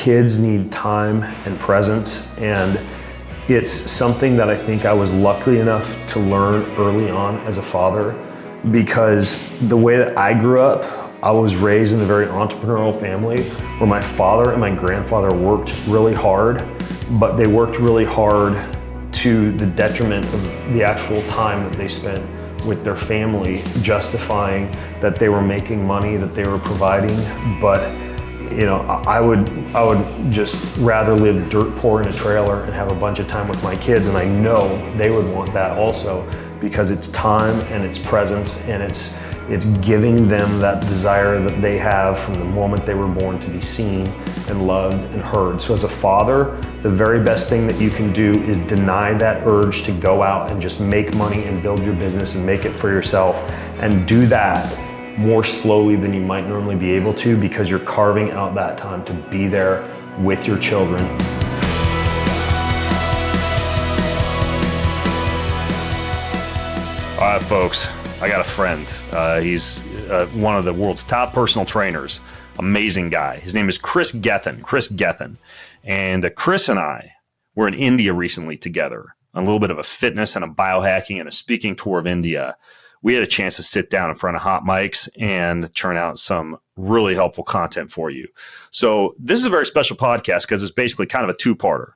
kids need time and presence, and it's something that I think I was lucky enough to learn early on as a father, because the way that I grew up, I was raised in a very entrepreneurial family where my father and my grandfather worked really hard, but they worked really hard to the detriment of the actual time that they spent with their family, justifying that they were making money, that they were providing. But you know, I would just rather live dirt poor in a trailer and have a bunch of time with my kids, and I know they would want that also, because it's time and it's presence and it's giving them that desire that they have from the moment they were born to be seen and loved and heard. So as a father, the very best thing that you can do is deny that urge to go out and just make money and build your business and make it for yourself, and do that more slowly than you might normally be able to, because you're carving out that time to be there with your children. All right, folks, I got a friend. He's one of the world's top personal trainers. Amazing guy. His name is Kris Gethin. Kris Gethin. And Kris and I were in India recently together on a little bit of a fitness and a biohacking and a speaking tour of India. We had a chance to sit down in front of hot mics and churn out some really helpful content for you. So this is a very special podcast because it's basically kind of a two-parter.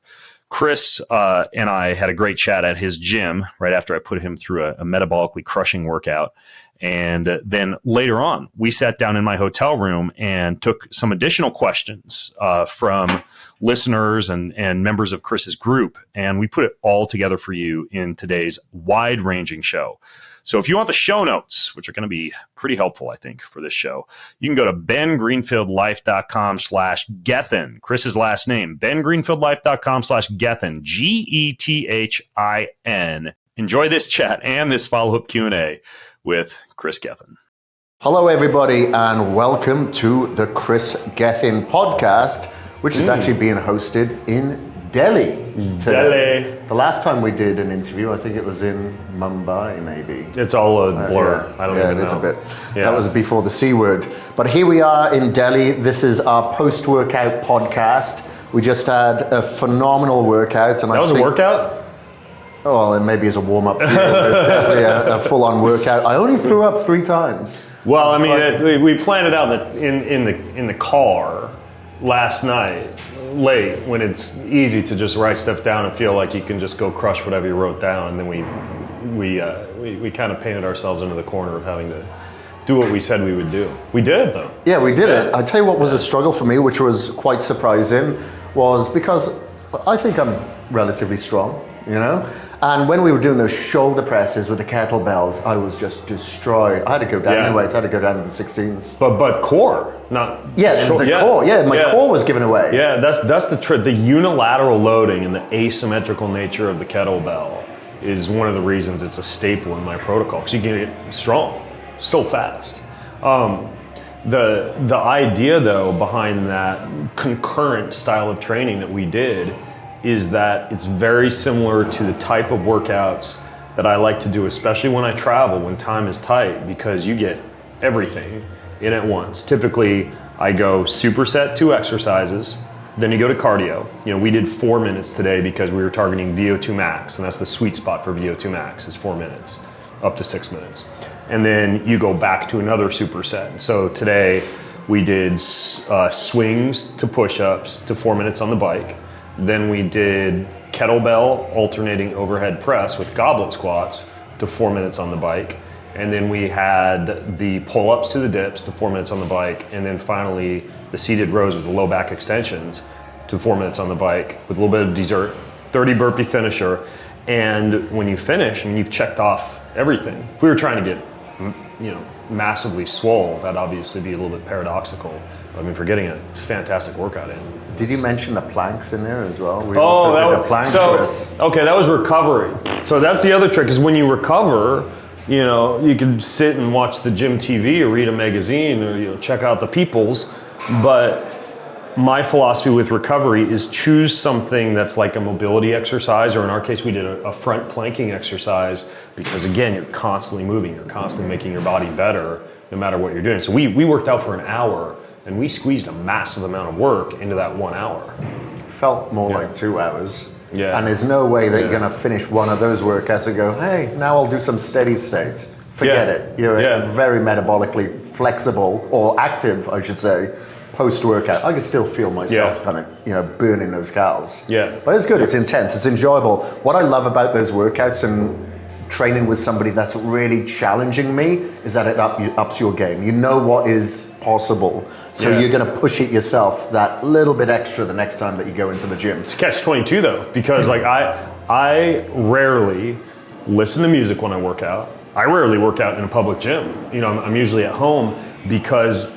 Kris and I had a great chat at his gym right after I put him through a metabolically crushing workout. And then later on, we sat down in my hotel room and took some additional questions from listeners and members of Kris's group. And we put it all together for you in today's wide-ranging show. So if you want the show notes, which are going to be pretty helpful, I think, for this show, you can go to bengreenfieldlife.com/Gethin, Kris's last name, bengreenfieldlife.com/Gethin, Gethin. Enjoy this chat and this follow-up Q&A with Kris Gethin. Hello, everybody, and welcome to the Kris Gethin podcast, which is actually being hosted in Delhi today. The last time we did an interview, I think it was in Mumbai, maybe. It's all a blur. I don't even know. Yeah, it is a bit. Yeah. That was before the C word. But here we are in Delhi. This is our post-workout podcast. We just had a phenomenal workout. And that was a workout? Oh, and maybe as a warm-up for you. It's definitely a full-on workout. I only threw up 3 times. Well, I mean, we planned it out in the car last night, late, when it's easy to just write stuff down and feel like you can just go crush whatever you wrote down, and then we kind of painted ourselves into the corner of having to do what we said we would do. We did it though. Yeah, we did it. I tell you what was a struggle for me, which was quite surprising, was because I think I'm relatively strong, you know? And when we were doing those shoulder presses with the kettlebells, I was just destroyed. I had to go down in weights. I had to go down to the 16s. But core, not core. Yeah, my core was given away. Yeah, that's the trick. The unilateral loading and the asymmetrical nature of the kettlebell is one of the reasons it's a staple in my protocol, because you can get strong so fast. The idea though behind that concurrent style of training that we did is that it's very similar to the type of workouts that I like to do, especially when I travel, when time is tight, because you get everything in at once. Typically, I go superset 2 exercises, then you go to cardio. You know, we did 4 minutes today because we were targeting VO2 max, and that's the sweet spot for VO2 max is 4 minutes, up to 6 minutes. And then you go back to another superset. So today we did swings to push-ups to 4 minutes on the bike. Then we did kettlebell alternating overhead press with goblet squats to 4 minutes on the bike. And then we had the pull-ups to the dips to 4 minutes on the bike. And then finally the seated rows with the low back extensions to 4 minutes on the bike with a little bit of dessert, 30 burpee finisher. And when you finish, I mean, you've checked off everything. If we were trying to get, massively swole, that'd obviously be a little bit paradoxical. But I mean, for getting a fantastic workout in. Did you mention the planks in there as well? Okay, that was recovery. So that's the other trick, is when you recover, you can sit and watch the gym TV or read a magazine or check out the peoples. But my philosophy with recovery is choose something that's like a mobility exercise, or in our case, we did a front planking exercise, because again, you're constantly moving, you're constantly making your body better no matter what you're doing. So we worked out for an hour and we squeezed a massive amount of work into that 1 hour. Felt more like 2 hours. Yeah. And there's no way that you're going to finish one of those workouts and go, hey, now I'll do some steady state. Forget it. You're very metabolically flexible, or active, I should say, post-workout. I can still feel myself kind of, burning those calories. Yeah. But it's good. It's intense. It's enjoyable. What I love about those workouts and training with somebody that's really challenging me is that it ups your game. You know what is possible. So you're going to push it yourself that little bit extra the next time that you go into the gym. It's catch-22 though, because like I rarely listen to music when I work out. I rarely work out in a public gym. I'm usually at home because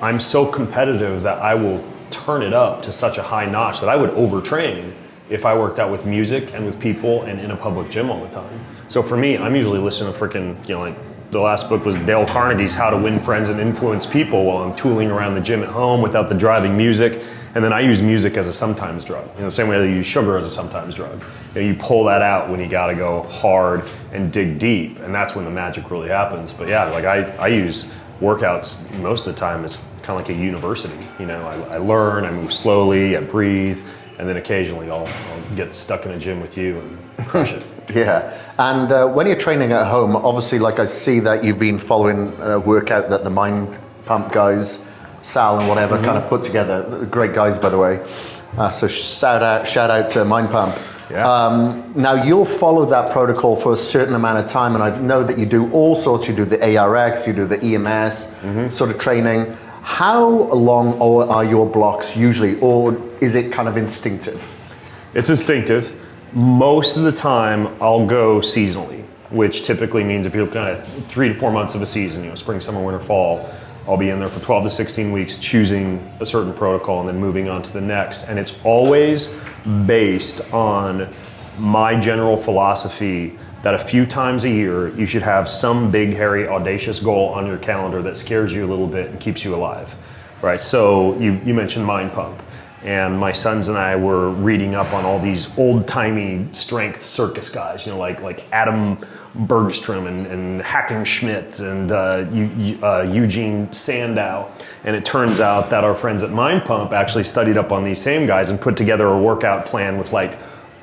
I'm so competitive that I will turn it up to such a high notch that I would overtrain if I worked out with music and with people and in a public gym all the time. So for me, I'm usually listening to freaking, like the last book was Dale Carnegie's How to Win Friends and Influence People while I'm tooling around the gym at home without the driving music. And then I use music as a sometimes drug, in the same way that you use sugar as a sometimes drug. You pull that out when you gotta go hard and dig deep, and that's when the magic really happens. But yeah, like I use workouts most of the time as kind of like a university. I learn, I move slowly, I breathe, and then occasionally I'll get stuck in a gym with you and crush it. Yeah, and when you're training at home, obviously, like I see that you've been following a workout that the Mind Pump guys, Sal and whatever, kind of put together. Great guys, by the way. So shout out to Mind Pump. Yeah. Now you'll follow that protocol for a certain amount of time, and I know that you do all sorts. You do the ARX, you do the EMS sort of training. How long are your blocks usually, or is it kind of instinctive? It's instinctive. Most of the time I'll go seasonally, which typically means if you're kind of 3 to 4 months of a season, spring, summer, winter, fall, I'll be in there for 12 to 16 weeks choosing a certain protocol and then moving on to the next. And it's always based on my general philosophy that a few times a year you should have some big, hairy, audacious goal on your calendar that scares you a little bit and keeps you alive, right? So you mentioned Mind Pump. And my sons and I were reading up on all these old-timey strength circus guys, like Adam Bergstrom and Hackenschmidt and Eugene Sandow. And it turns out that our friends at Mind Pump actually studied up on these same guys and put together a workout plan with like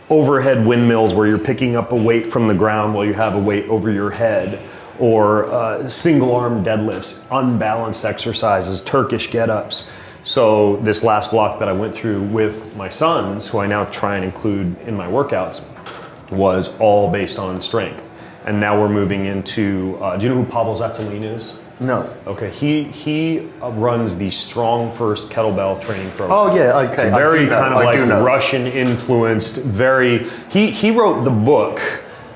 overhead windmills where you're picking up a weight from the ground while you have a weight over your head, or single arm deadlifts, unbalanced exercises, Turkish get-ups. So this last block that I went through with my sons, who I now try and include in my workouts, was all based on strength. And now we're moving into, do you know who Pavel Zatzelin is? No. Okay, he runs the Strong First kettlebell training program. Oh yeah, okay. It's very kind of like Russian influenced, he wrote the book.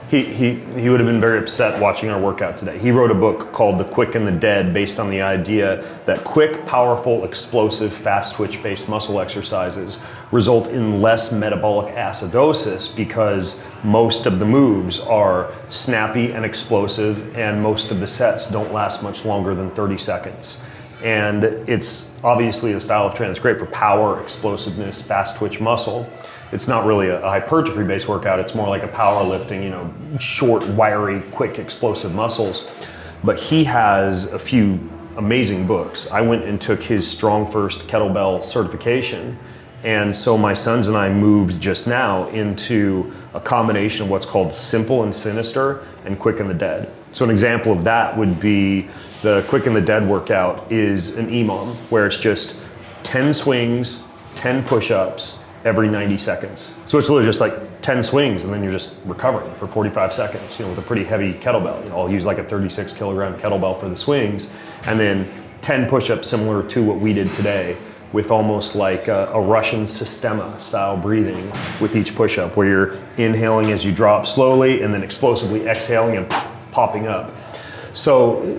He would have been very upset watching our workout today. He wrote a book called The Quick and the Dead based on the idea that quick, powerful, explosive, fast twitch-based muscle exercises result in less metabolic acidosis because most of the moves are snappy and explosive, and most of the sets don't last much longer than 30 seconds. And it's obviously a style of training that's great for power, explosiveness, fast twitch muscle. It's not really a hypertrophy-based workout. It's more like a powerlifting, short, wiry, quick, explosive muscles. But he has a few amazing books. I went and took his Strong First kettlebell certification. And so my sons and I moved just now into a combination of what's called simple and sinister and quick and the dead. So an example of that would be the quick and the dead workout is an EMOM, where it's just 10 swings, 10 push-ups, every 90 seconds. So it's literally just like 10 swings and then you're just recovering for 45 seconds, with a pretty heavy kettlebell. I'll use like a 36 kilogram kettlebell for the swings, and then 10 push-ups similar to what we did today, with almost like a Russian Sistema style breathing with each push-up, where you're inhaling as you drop slowly and then explosively exhaling and popping up. So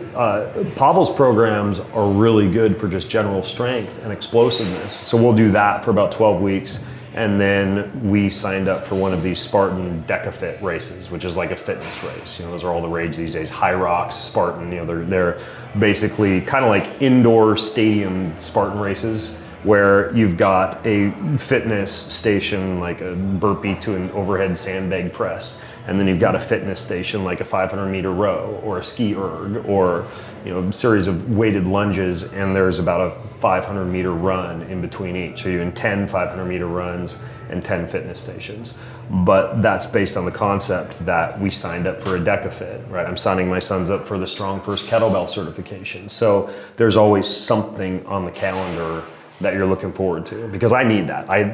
Pavel's programs are really good for just general strength and explosiveness. So we'll do that for about 12 weeks. And then we signed up for one of these Spartan DecaFit races, which is like a fitness race. Those are all the rage these days. High Rocks, Spartan, they're basically kind of like indoor stadium Spartan races where you've got a fitness station like a burpee to an overhead sandbag press, and then you've got a fitness station like a 500-meter row or a ski erg or a series of weighted lunges, and there's about a 500-meter run in between each. So you're doing 10 500-meter runs and 10 fitness stations. But that's based on the concept that we signed up for a DecaFit, right? I'm signing my sons up for the Strong First Kettlebell certification. So there's always something on the calendar that you're looking forward to, because I need that. I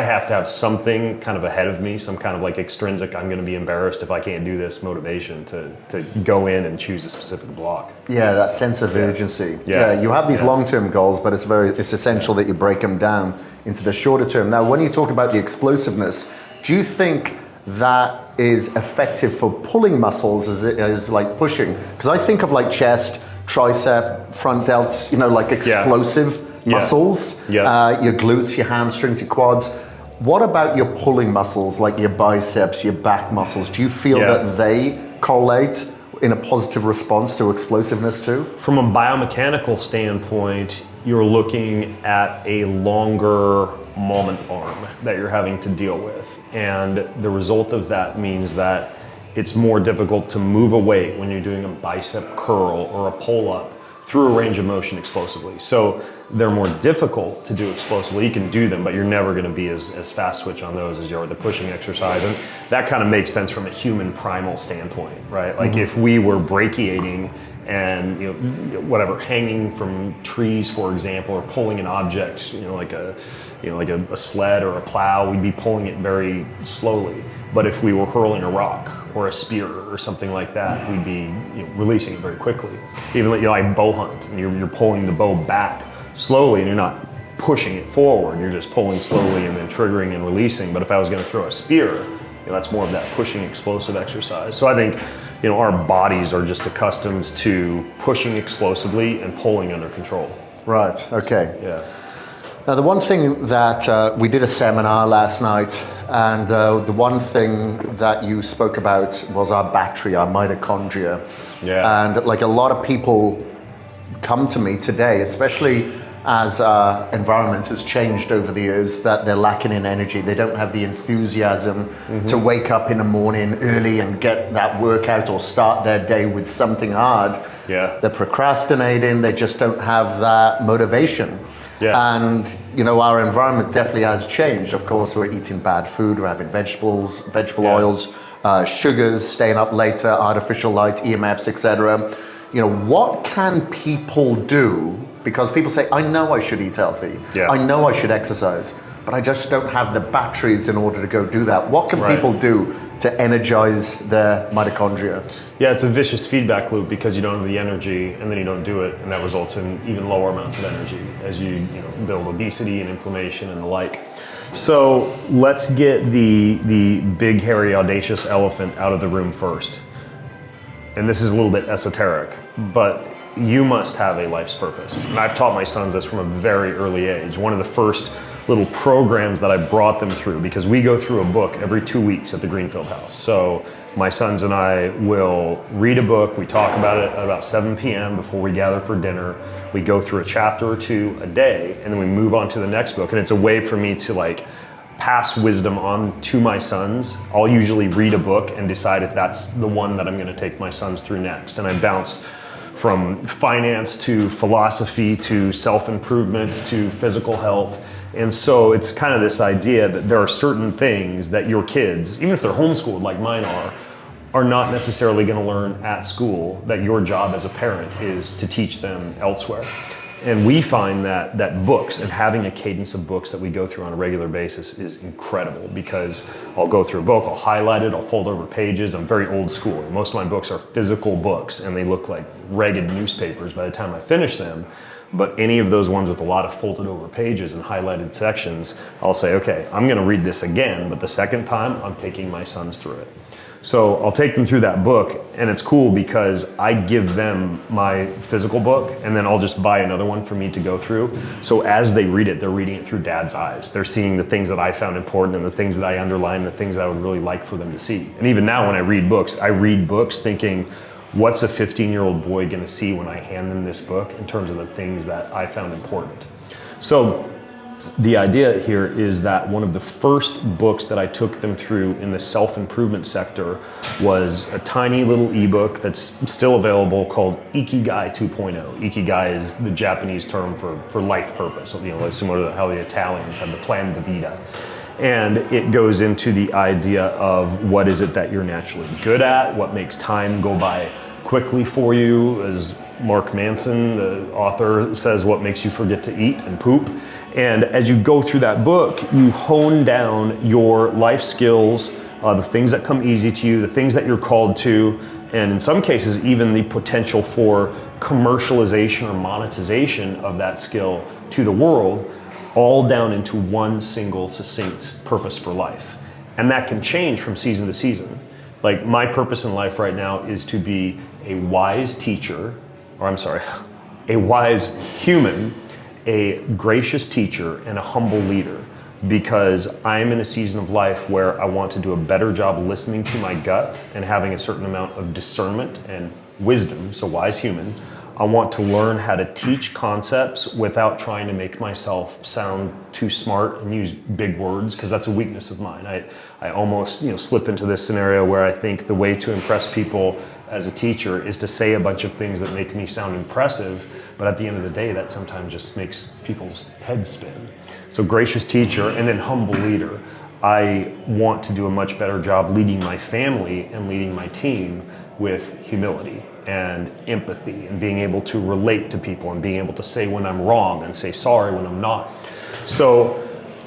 have to have something kind of ahead of me, some kind of like extrinsic, I'm gonna be embarrassed if I can't do this motivation to go in and choose a specific block. Yeah, that sense of urgency. Yeah. You have these long-term goals, but it's essential that you break them down into the shorter term. Now, when you talk about the explosiveness, do you think that is effective for pulling muscles as it is like pushing? Because I think of like chest, tricep, front delts, like explosive muscles, your glutes, your hamstrings, your quads. What about your pulling muscles, like your biceps, your back muscles? Do you feel that they correlate in a positive response to explosiveness too? From a biomechanical standpoint, you're looking at a longer moment arm that you're having to deal with. And the result of that means that it's more difficult to move a weight when you're doing a bicep curl or a pull-up through a range of motion explosively. So they're more difficult to do explosively. You can do them, but you're never gonna be as fast switch on those as you are the pushing exercise. And that kind of makes sense from a human primal standpoint, right? Like if we were brachiating and whatever, hanging from trees, for example, or pulling an object, like a sled or a plow, we'd be pulling it very slowly. But if we were hurling a rock or a spear or something like that, we'd be releasing it very quickly. Even like bow hunt, and you're pulling the bow back slowly, and you're not pushing it forward. You're just pulling slowly and then triggering and releasing. But if I was going to throw a spear, that's more of that pushing explosive exercise. So I think our bodies are just accustomed to pushing explosively and pulling under control. Right. Okay. Yeah. Now, the one thing that we did a seminar last night, and the one thing that you spoke about was our battery, our mitochondria. Yeah. And like a lot of people come to me today, especially as our environment has changed over the years, that they're lacking in energy. They don't have the enthusiasm to wake up in the morning early and get that workout or start their day with something hard. Yeah. They're procrastinating. They just don't have that motivation. Yeah. And our environment definitely has changed. Of course, we're eating bad food. We're having vegetable oils, sugars, staying up later, artificial light, EMFs, etc. What can people do? Because people say, I know I should eat healthy. Yeah. I know I should exercise, but I just don't have the batteries in order to go do that. What can people do to energize their mitochondria? Yeah, it's a vicious feedback loop because you don't have the energy and then you don't do it, and that results in even lower amounts of energy as you build obesity and inflammation and the like. So let's get the big, hairy, audacious elephant out of the room first. And this is a little bit esoteric, but you must have a life's purpose. And I've taught my sons this from a very early age. One of the first little programs that I brought them through, because we go through a book every 2 weeks at the Greenfield house. So my sons and I will read a book. We talk about it at about 7 p.m. before we gather for dinner. We go through a chapter or two a day, and then we move on to the next book. And it's a way for me to pass wisdom on to my sons. I'll usually read a book and decide if that's the one that I'm gonna take my sons through next. And I bounce from finance to philosophy to self-improvement to physical health. And so it's kind of this idea that there are certain things that your kids, even if they're homeschooled like mine are not necessarily going to learn at school, that your job as a parent is to teach them elsewhere. And we find that books and having a cadence of books that we go through on a regular basis is incredible, because I'll go through a book, I'll highlight it, I'll fold over pages. I'm very old school. Most of my books are physical books and they look like ragged newspapers by the time I finish them. But any of those ones with a lot of folded over pages and highlighted sections, I'll say, okay, I'm gonna read this again, but the second time I'm taking my sons through it. So I'll take them through that book, and it's cool because I give them my physical book and then I'll just buy another one for me to go through. So as they read it, they're reading it through Dad's eyes. They're seeing the things that I found important and the things that I underline, the things that I would really like for them to see. And even now when I read books thinking, what's a 15-year-old boy gonna see when I hand them this book in terms of the things that I found important? So the idea here is that one of the first books that I took them through in the self-improvement sector was a tiny little ebook that's still available called Ikigai 2.0. Ikigai is the Japanese term for life purpose, similar to how the Italians have the plan de vita. And it goes into the idea of what is it that you're naturally good at, what makes time go by quickly for you, as Mark Manson, the author, says, what makes you forget to eat and poop. And as you go through that book, you hone down your life skills, the things that come easy to you, the things that you're called to, and in some cases, even the potential for commercialization or monetization of that skill to the world, all down into one single succinct purpose for life. And that can change from season to season. Like, my purpose in life right now is to be a wise teacher, a wise human, a gracious teacher, and a humble leader, because I'm in a season of life where I want to do a better job listening to my gut and having a certain amount of discernment and wisdom, so wise human. I want to learn how to teach concepts without trying to make myself sound too smart and use big words, because that's a weakness of mine. I almost slip into this scenario where I think the way to impress people as a teacher is to say a bunch of things that make me sound impressive, but at the end of the day, that sometimes just makes people's heads spin. So gracious teacher, and then humble leader. I want to do a much better job leading my family and leading my team with humility and empathy and being able to relate to people and being able to say when I'm wrong and say sorry when I'm not. So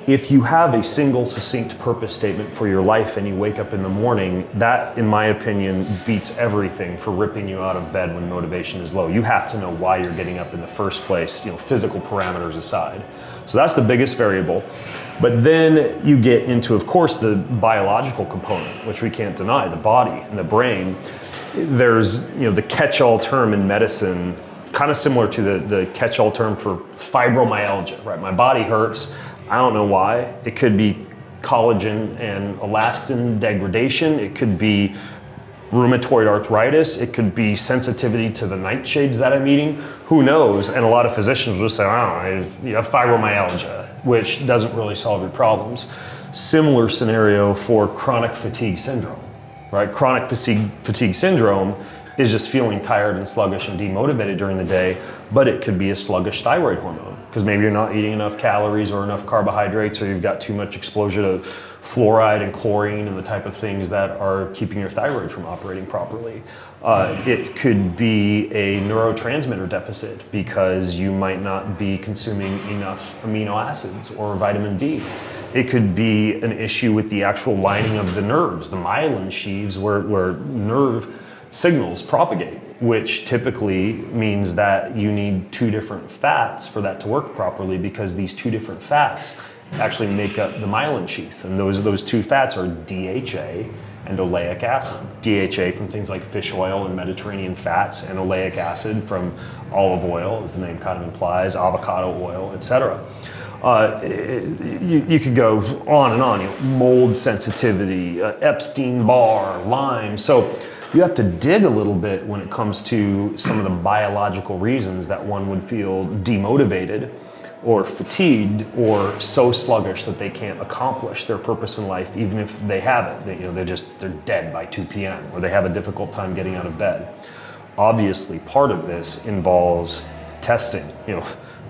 if you have a single succinct purpose statement for your life and you wake up in the morning, that, in my opinion, beats everything for ripping you out of bed when motivation is low. You have to know why you're getting up in the first place, physical parameters aside. So that's the biggest variable. But then you get into, of course, the biological component, which we can't deny, the body and the brain. There's, the catch-all term in medicine, kind of similar to the catch-all term for fibromyalgia, right? My body hurts. I don't know why. It could be collagen and elastin degradation. It could be rheumatoid arthritis. It could be sensitivity to the nightshades that I'm eating. Who knows? And a lot of physicians will say, you have fibromyalgia, which doesn't really solve your problems. Similar scenario for chronic fatigue syndrome, right? Chronic fatigue syndrome is just feeling tired and sluggish and demotivated during the day, but it could be a sluggish thyroid hormone, because maybe you're not eating enough calories or enough carbohydrates, or you've got too much exposure to fluoride and chlorine and the type of things that are keeping your thyroid from operating properly. It could be a neurotransmitter deficit because you might not be consuming enough amino acids or vitamin D. It could be an issue with the actual lining of the nerves, the myelin sheaths where nerve signals propagate, which typically means that you need two different fats for that to work properly, because these two different fats actually make up the myelin sheath. And those two fats are DHA and oleic acid. DHA from things like fish oil and Mediterranean fats, and oleic acid from olive oil, as the name kind of implies, avocado oil, etc. You could go on and on, mold sensitivity, Epstein-Barr, Lyme. So you have to dig a little bit when it comes to some of the biological reasons that one would feel demotivated or fatigued or so sluggish that they can't accomplish their purpose in life, even if they have it. They're dead by 2 p.m. or they have a difficult time getting out of bed. Obviously, part of this involves testing,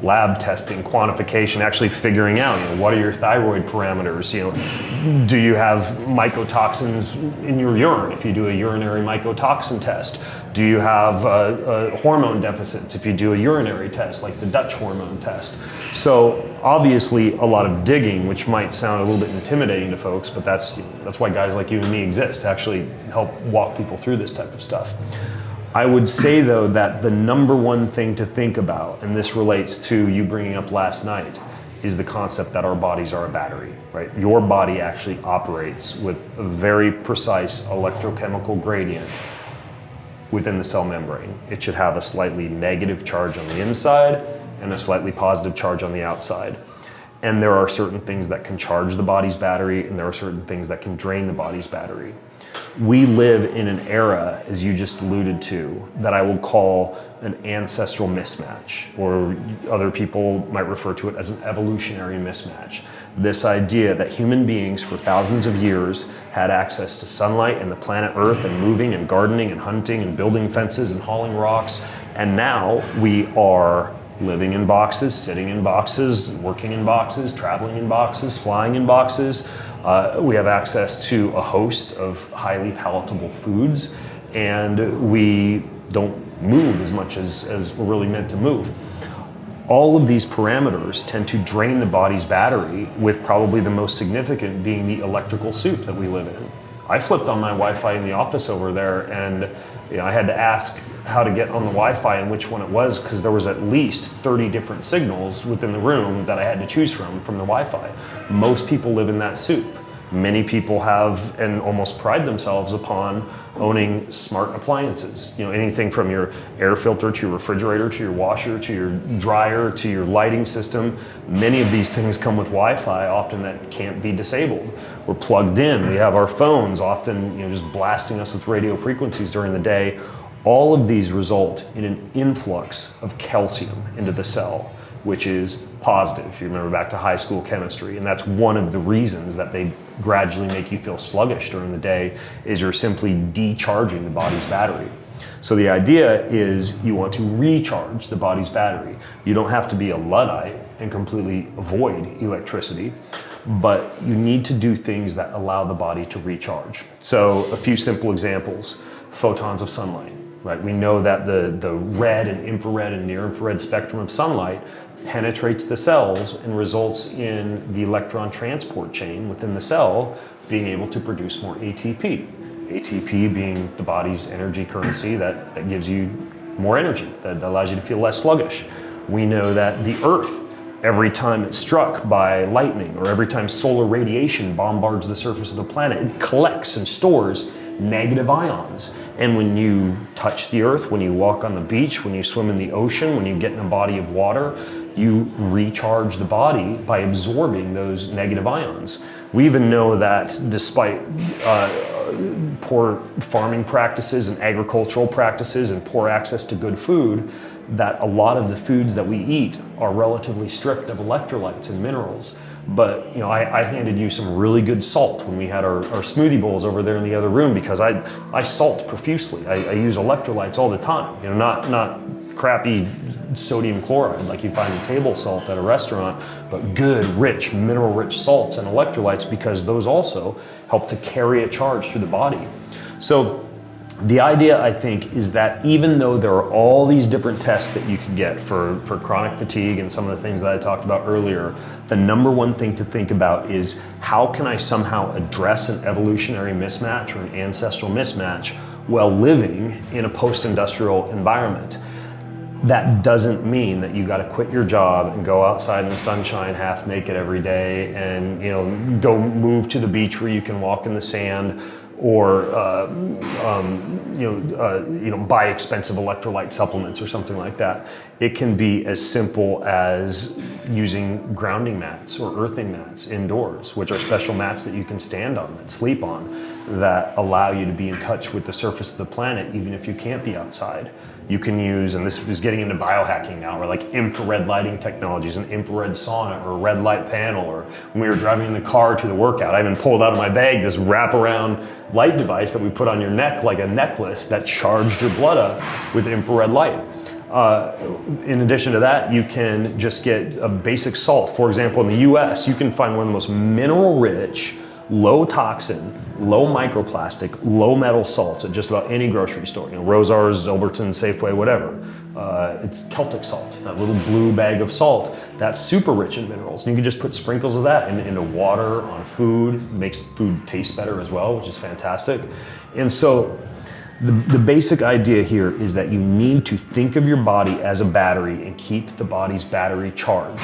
lab testing, quantification, actually figuring out, what are your thyroid parameters? Do you have mycotoxins in your urine if you do a urinary mycotoxin test? Do you have hormone deficits if you do a urinary test, like the Dutch hormone test? So obviously a lot of digging, which might sound a little bit intimidating to folks, but that's why guys like you and me exist, to actually help walk people through this type of stuff. I would say, though, that the number one thing to think about, and this relates to you bringing up last night, is the concept that our bodies are a battery, right? Your body actually operates with a very precise electrochemical gradient within the cell membrane. It should have a slightly negative charge on the inside and a slightly positive charge on the outside. And there are certain things that can charge the body's battery, and there are certain things that can drain the body's battery. We live in an era, as you just alluded to, that I will call an ancestral mismatch, or other people might refer to it as an evolutionary mismatch. This idea that human beings for thousands of years had access to sunlight and the planet Earth, and moving and gardening and hunting and building fences and hauling rocks, and now we are living in boxes, sitting in boxes, working in boxes, traveling in boxes, flying in boxes. We have access to a host of highly palatable foods, and we don't move as much as we're really meant to move. All of these parameters tend to drain the body's battery, with probably the most significant being the electrical soup that we live in. I flipped on my Wi-Fi in the office over there, and I had to ask how to get on the Wi-Fi and which one it was, because there was at least 30 different signals within the room that I had to choose from the Wi-Fi. Most people live in that soup. Many people have and almost pride themselves upon owning smart appliances. Anything from your air filter to your refrigerator to your washer to your dryer to your lighting system. Many of these things come with Wi-Fi, often that can't be disabled. We're plugged in. We have our phones, often just blasting us with radio frequencies during the day. All of these result in an influx of calcium into the cell, which is positive, if you remember back to high school chemistry. And that's one of the reasons that they gradually make you feel sluggish during the day, is you're simply decharging the body's battery. So the idea is you want to recharge the body's battery. You don't have to be a Luddite and completely avoid electricity, but you need to do things that allow the body to recharge. So a few simple examples: photons of sunlight, right? We know that the red and infrared and near infrared spectrum of sunlight penetrates the cells and results in the electron transport chain within the cell being able to produce more ATP. ATP being the body's energy currency that gives you more energy, that allows you to feel less sluggish. We know that the Earth, every time it's struck by lightning or every time solar radiation bombards the surface of the planet, it collects and stores negative ions. And when you touch the Earth, when you walk on the beach, when you swim in the ocean, when you get in a body of water, you recharge the body by absorbing those negative ions. We even know that despite poor farming practices and agricultural practices and poor access to good food, that a lot of the foods that we eat are relatively strict of electrolytes and minerals. But I handed you some really good salt when we had our smoothie bowls over there in the other room, because I salt profusely. I use electrolytes all the time. Not crappy sodium chloride like you find in table salt at a restaurant, but good, rich, mineral-rich salts and electrolytes, because those also help to carry a charge through the body. So the idea, I think, is that even though there are all these different tests that you can get for chronic fatigue and some of the things that I talked about earlier, the number one thing to think about is, how can I somehow address an evolutionary mismatch or an ancestral mismatch while living in a post-industrial environment? That doesn't mean that you got to quit your job and go outside in the sunshine half naked every day and go move to the beach where you can walk in the sand, or buy expensive electrolyte supplements or something like that. It can be as simple as using grounding mats or earthing mats indoors, which are special mats that you can stand on and sleep on, that allow you to be in touch with the surface of the planet even if you can't be outside. You can use, and this is getting into biohacking now, or like infrared lighting technologies, an infrared sauna or a red light panel, or when we were driving in the car to the workout, I even pulled out of my bag this wraparound light device that we put on your neck like a necklace that charged your blood up with infrared light. In addition to that, you can just get a basic salt. For example, in the US, you can find one of the most mineral-rich, low toxin, low microplastic, low metal salts at just about any grocery store. Rosar's, Zilberton, Safeway, whatever. It's Celtic salt, that little blue bag of salt. That's super rich in minerals. And you can just put sprinkles of that into water, on food. It makes food taste better as well, which is fantastic. And so the basic idea here is that you need to think of your body as a battery and keep the body's battery charged.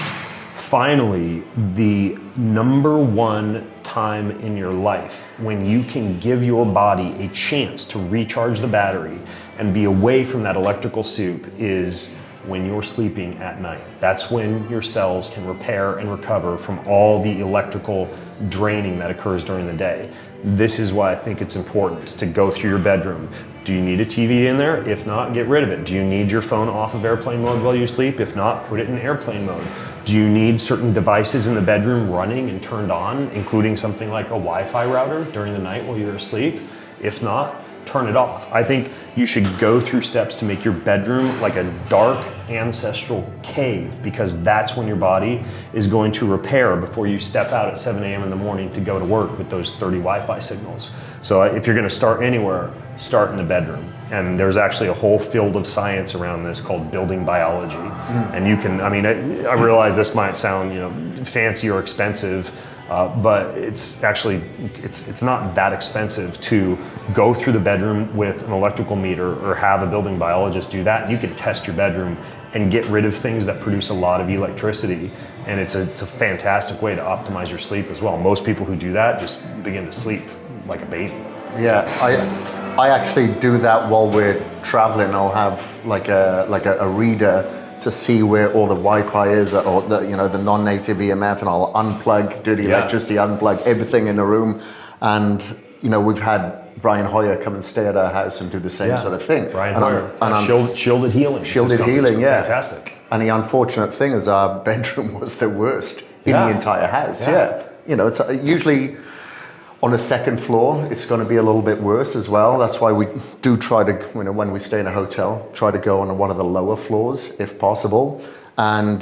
Finally, the number one time in your life when you can give your body a chance to recharge the battery and be away from that electrical soup is when you're sleeping at night. That's when your cells can repair and recover from all the electrical draining that occurs during the day. This is why I think it's important to go through your bedroom. Do you need a TV in there? If not, get rid of it. Do you need your phone off of airplane mode while you sleep? If not, put it in airplane mode. Do you need certain devices in the bedroom running and turned on, including something like a Wi-Fi router during the night while you're asleep? If not, turn it off. I think you should go through steps to make your bedroom like a dark ancestral cave, because that's when your body is going to repair before you step out at 7 a.m. in the morning to go to work with those 30 Wi-Fi signals. So if you're gonna start anywhere, start in the bedroom. And there's actually a whole field of science around this called building biology. And you can, I mean, I realize this might sound, you know, fancy or expensive, but it's actually, it's not that expensive to go through the bedroom with an electrical meter or have a building biologist do that. And you can test your bedroom and get rid of things that produce a lot of electricity. And it's a fantastic way to optimize your sleep as well. Most people who do that just begin to sleep like a baby. Yeah, I actually do that while we're traveling. I'll have like a reader to see where all the Wi-Fi is, or the, you know, the non-native EMF, and I'll unplug, do the electricity, unplug everything in the room. And you know, we've had Brian Hoyer come and stay at our house and do the same sort of thing. Brian Hoyer, shielded healing. Shielded healing, yeah. Fantastic. And the unfortunate thing is our bedroom was the worst in the entire house. Yeah. You know, it's usually on the second floor, it's going to be a little bit worse as well. That's why we do try to, you know, when we stay in a hotel, try to go on one of the lower floors if possible. And,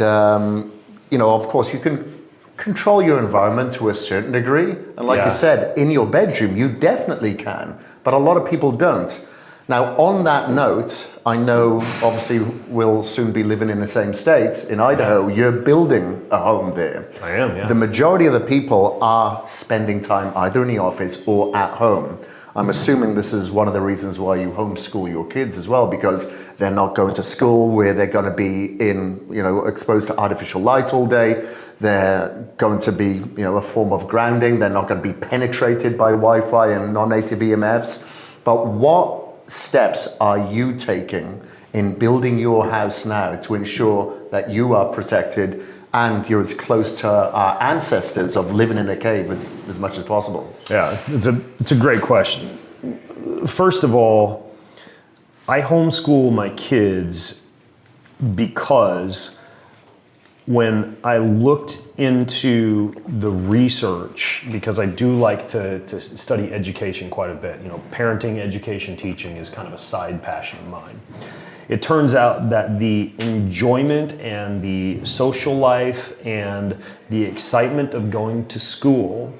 you know, of course, you can control your environment to a certain degree. And like you said, in your bedroom, you definitely can, but a lot of people don't. Now, on that note, I know obviously we'll soon be living in the same state in Idaho. You're building a home there. I am, yeah. The majority of the people are spending time either in the office or at home. I'm assuming this is one of the reasons why you homeschool your kids as well, because they're not going to school where they're going to be in, you know, exposed to artificial light all day. They're going to be, you know, a form of grounding. They're not going to be penetrated by Wi-Fi and non-native EMFs. But what steps are you taking in building your house now to ensure that you are protected and you're as close to our ancestors of living in a cave as much as possible? Yeah, it's a great question. First of all, I homeschool my kids because when I looked into the research, because I do like to study education quite a bit, you know, parenting, education, teaching is kind of a side passion of mine. It turns out that the enjoyment and the social life and the excitement of going to school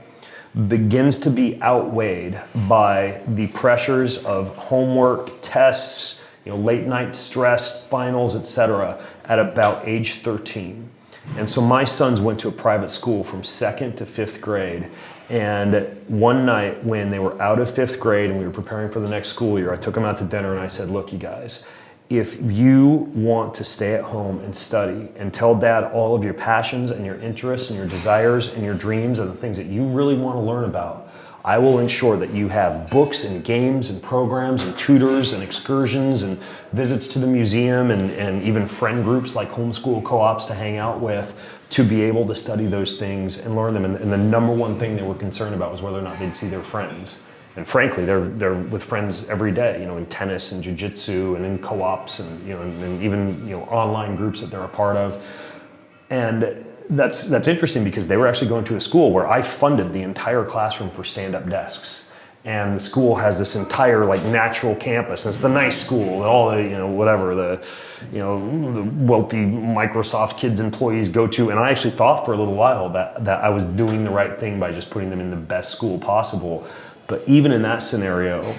begins to be outweighed by the pressures of homework, tests, you know, late night stress, finals, etc. at about age 13. And so my sons went to a private school from 2nd to 5th grade. And one night when they were out of 5th grade and we were preparing for the next school year, I took them out to dinner and I said, look, you guys, if you want to stay at home and study and tell dad all of your passions and your interests and your desires and your dreams and the things that you really want to learn about, I will ensure that you have books and games and programs and tutors and excursions and visits to the museum and even friend groups like homeschool co-ops to hang out with to be able to study those things and learn them. And the number one thing they were concerned about was whether or not they'd see their friends. And frankly, they're with friends every day, you know, in tennis and jiu-jitsu and in co-ops and, you know, and even, you know, online groups that they're a part of. And that's interesting because they were actually going to a school where I funded the entire classroom for stand-up desks. And the school has this entire like natural campus. And it's the nice school that all the, you know, whatever the, you know, the wealthy Microsoft kids employees go to. And I actually thought for a little while that I was doing the right thing by just putting them in the best school possible. But even in that scenario,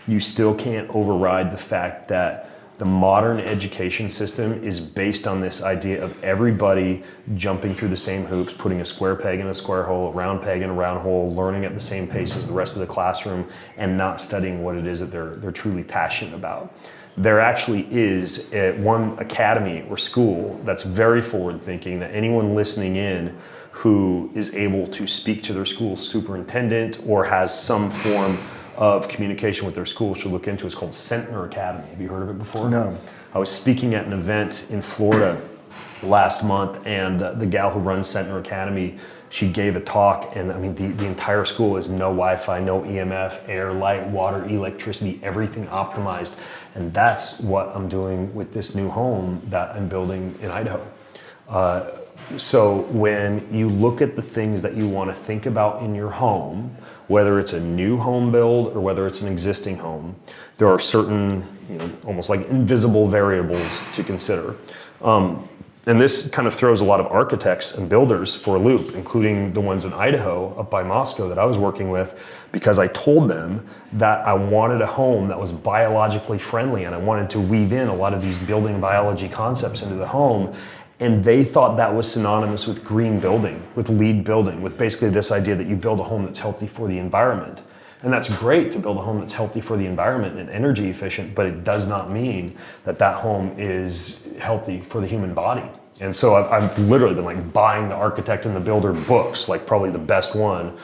you still can't override the fact that the modern education system is based on this idea of everybody jumping through the same hoops, putting a square peg in a square hole, a round peg in a round hole, learning at the same pace as the rest of the classroom, and not studying what it is that they're truly passionate about. There actually is one academy or school that's very forward thinking that anyone listening in who is able to speak to their school superintendent or has some form of communication with their school should look into. It's called Centner Academy. Have you heard of it before? No. I was speaking at an event in Florida last month, and the gal who runs Centner Academy, she gave a talk, and I mean, the entire school is no Wi-Fi, no EMF, air, light, water, electricity, everything optimized. And that's what I'm doing with this new home that I'm building in Idaho. So when you look at the things that you want to think about in your home, whether it's a new home build or whether it's an existing home, there are certain, almost like invisible variables to consider. And this kind of throws a lot of architects and builders for a loop, including the ones in Idaho up by Moscow that I was working with, because I told them that I wanted a home that was biologically friendly, and I wanted to weave in a lot of these building biology concepts into the home. And they thought that was synonymous with green building, with LEED building, with basically this idea that you build a home that's healthy for the environment. And that's great to build a home that's healthy for the environment and energy efficient, but it does not mean that that home is healthy for the human body. And so I've literally been like buying the architect and the builder books, like probably the best one.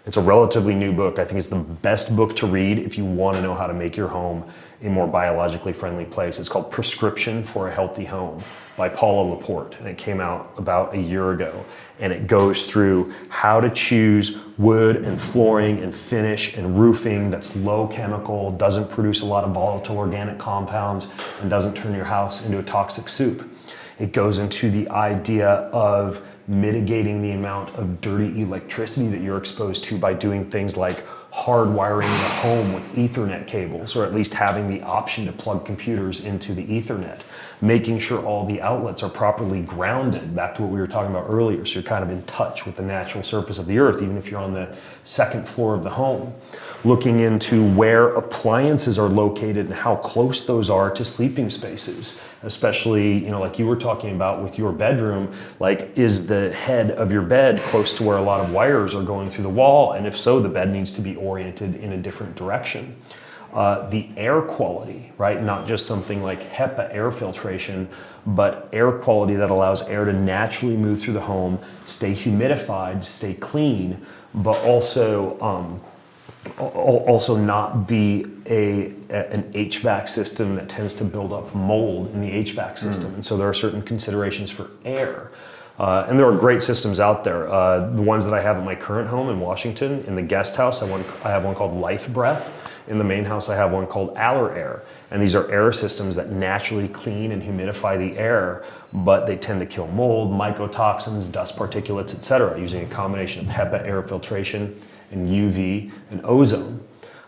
It's a relatively new book. I think it's the best book to read if you want to know how to make your home a more biologically friendly place. It's called Prescription for a Healthy Home by Paula Laporte, and it came out about a year ago. And it goes through how to choose wood and flooring and finish and roofing that's low chemical, doesn't produce a lot of volatile organic compounds, and doesn't turn your house into a toxic soup. It goes into the idea of mitigating the amount of dirty electricity that you're exposed to by doing things like hardwiring the home with Ethernet cables, or at least having the option to plug computers into the Ethernet, making sure all the outlets are properly grounded, back to what we were talking about earlier, so you're kind of in touch with the natural surface of the earth, even if you're on the second floor of the home. Looking into where appliances are located and how close those are to sleeping spaces, especially, like you were talking about with your bedroom, like is the head of your bed close to where a lot of wires are going through the wall? And if so, the bed needs to be oriented in a different direction. The air quality, right? Not just something like HEPA air filtration, but air quality that allows air to naturally move through the home, stay humidified, stay clean, but also not be an HVAC system that tends to build up mold in the HVAC system. And so there are certain considerations for air. And there are great systems out there. The ones that I have at my current home in Washington, in the guest house, I have one called Life Breath. In the main house, I have one called Aller Air. And these are air systems that naturally clean and humidify the air, but they tend to kill mold, mycotoxins, dust particulates, etc., using a combination of HEPA air filtration and UV and ozone.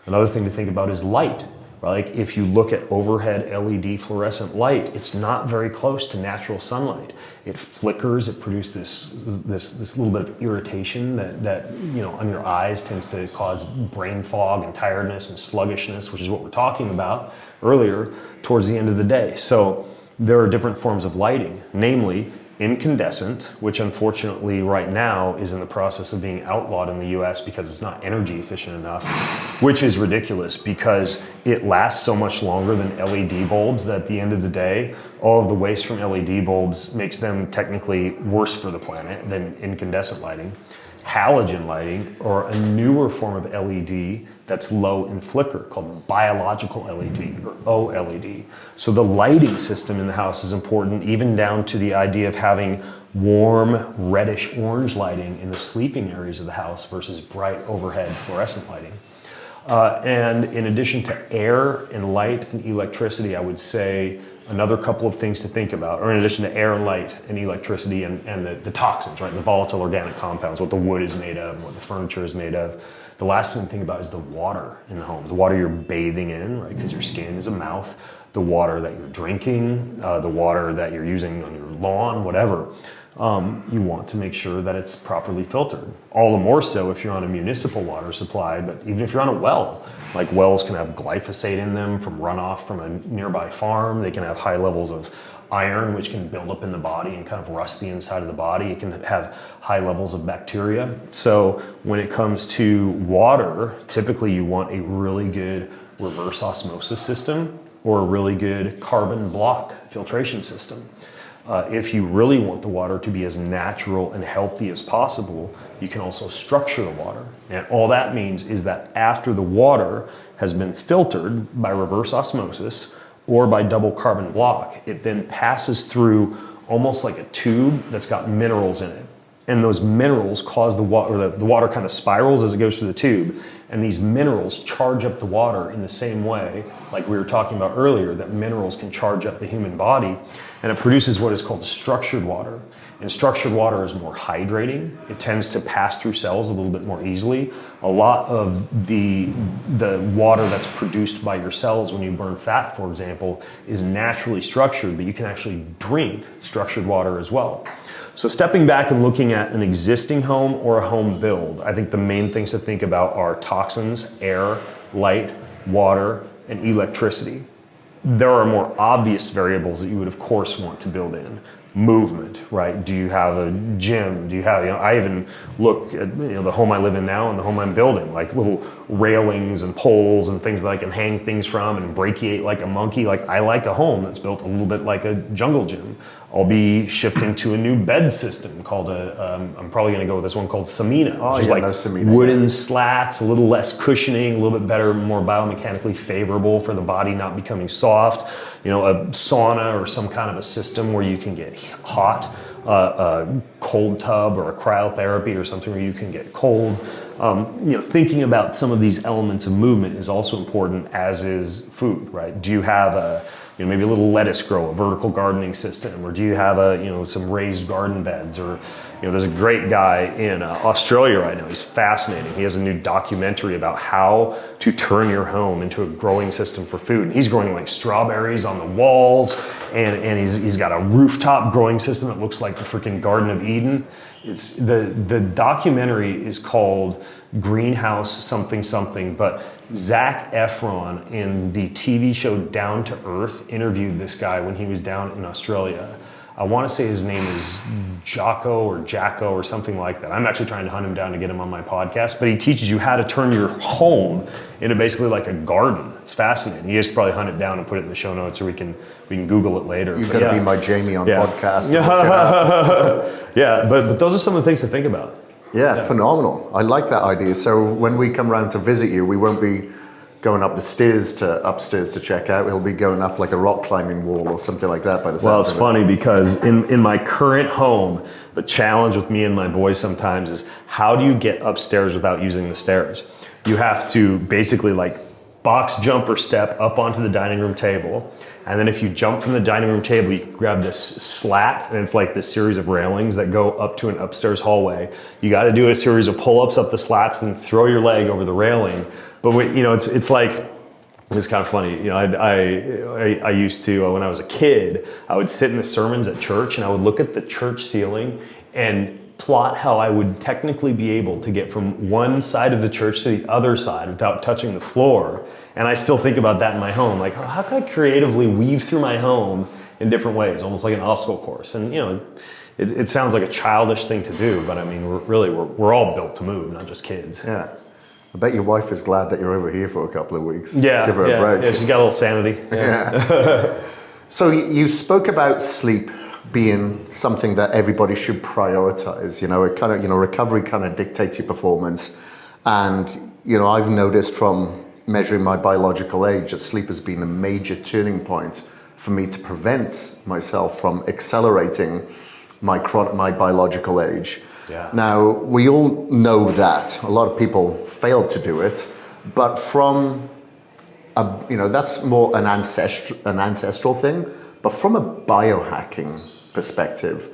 Another thing to think about is light. Like if you look at overhead LED fluorescent light, it's not very close to natural sunlight. It flickers, it produces this little bit of irritation that on your eyes tends to cause brain fog and tiredness and sluggishness, which is what we're talking about earlier, towards the end of the day. So there are different forms of lighting, namely incandescent, which unfortunately right now is in the process of being outlawed in the US because it's not energy efficient enough, which is ridiculous because it lasts so much longer than LED bulbs that at the end of the day, all of the waste from LED bulbs makes them technically worse for the planet than incandescent lighting. Halogen lighting, or a newer form of LED that's low in flicker called biological LED or OLED. So the lighting system in the house is important, even down to the idea of having warm reddish orange lighting in the sleeping areas of the house versus bright overhead fluorescent lighting. And in addition to air and light and electricity, I would say another couple of things to think about, or in addition to air and light and electricity and the toxins, right? The volatile organic compounds, what the wood is made of, what the furniture is made of. The last thing to think about is the water in the home, the water you're bathing in, right? Because your skin is a mouth, the water that you're drinking, the water that you're using on your lawn, whatever. You want to make sure that it's properly filtered. All the more so if you're on a municipal water supply, but even if you're on a well, like wells can have glyphosate in them from runoff from a nearby farm. They can have high levels of iron, which can build up in the body and kind of rust the inside of the body. It can have high levels of bacteria. So when it comes to water, typically you want a really good reverse osmosis system or a really good carbon block filtration system. If you really want the water to be as natural and healthy as possible, you can also structure the water. And all that means is that after the water has been filtered by reverse osmosis or by double carbon block, it then passes through almost like a tube that's got minerals in it. And those minerals cause the water kind of spirals as it goes through the tube. And these minerals charge up the water in the same way, like we were talking about earlier, that minerals can charge up the human body. And it produces what is called structured water. And structured water is more hydrating. It tends to pass through cells a little bit more easily. A lot of the water that's produced by your cells when you burn fat, for example, is naturally structured, but you can actually drink structured water as well. So stepping back and looking at an existing home or a home build, I think the main things to think about are toxins, air, light, water, and electricity. There are more obvious variables that you would of course want to build in. Movement, right? Do you have a gym? Do you have, I even look at, the home I live in now and the home I'm building, like little railings and poles and things that I can hang things from and brachiate like a monkey. Like, I like a home that's built a little bit like a jungle gym. I'll be shifting to a new bed system called I'm probably going to go with this one called Samina, which is like wooden slats, a little less cushioning, a little bit better, more biomechanically favorable for the body not becoming soft. A sauna or some kind of a system where you can get hot, a cold tub or a cryotherapy or something where you can get cold. Thinking about some of these elements of movement is also important, as is food, right? Do you have maybe a little lettuce grow, a vertical gardening system, or do you have some raised garden beds? Or there's a great guy in Australia right now. He's fascinating. He has a new documentary about how to turn your home into a growing system for food. And he's growing like strawberries on the walls, and he's got a rooftop growing system that looks like the freaking Garden of Eden. It's the documentary is called Greenhouse something something, but Zac Efron in the TV show Down to Earth interviewed this guy when he was down in Australia. I want to say his name is Jocko or something like that. I'm actually trying to hunt him down to get him on my podcast, but he teaches you how to turn your home into basically like a garden. It's fascinating. You guys could probably hunt it down and put it in the show notes, or we can Google it later. You've got to be my Jamie on podcast. Yeah, but those are some of the things to think about. Yeah, phenomenal. I like that idea. So when we come around to visit you, we won't be going up the stairs to upstairs to check out. We'll be going up like a rock climbing wall or something like that by the sounds of it. Well, it's funny because in my current home, the challenge with me and my boys sometimes is, how do you get upstairs without using the stairs? You have to basically like box jump or step up onto the dining room table. And then if you jump from the dining room table, you can grab this slat, and it's like this series of railings that go up to an upstairs hallway. You got to do a series of pull-ups up the slats, then throw your leg over the railing. But it's like, it's kind of funny. I used to, when I was a kid, I would sit in the sermons at church and I would look at the church ceiling and plot how I would technically be able to get from one side of the church to the other side without touching the floor. And I still think about that in my home. Like, how can I creatively weave through my home in different ways, almost like an obstacle course? And it sounds like a childish thing to do, but I mean, we're all built to move, not just kids. Yeah. I bet your wife is glad that you're over here for a couple of weeks. Yeah, give her a break. Yeah, she's got a little sanity. Yeah. So you spoke about sleep being something that everybody should prioritize. It kind of, recovery kind of dictates your performance. And, I've noticed from measuring my biological age that sleep has been a major turning point for me to prevent myself from accelerating my biological age. Yeah. Now, we all know that a lot of people fail to do it, but from that's more an ancestral thing. But from a biohacking perspective,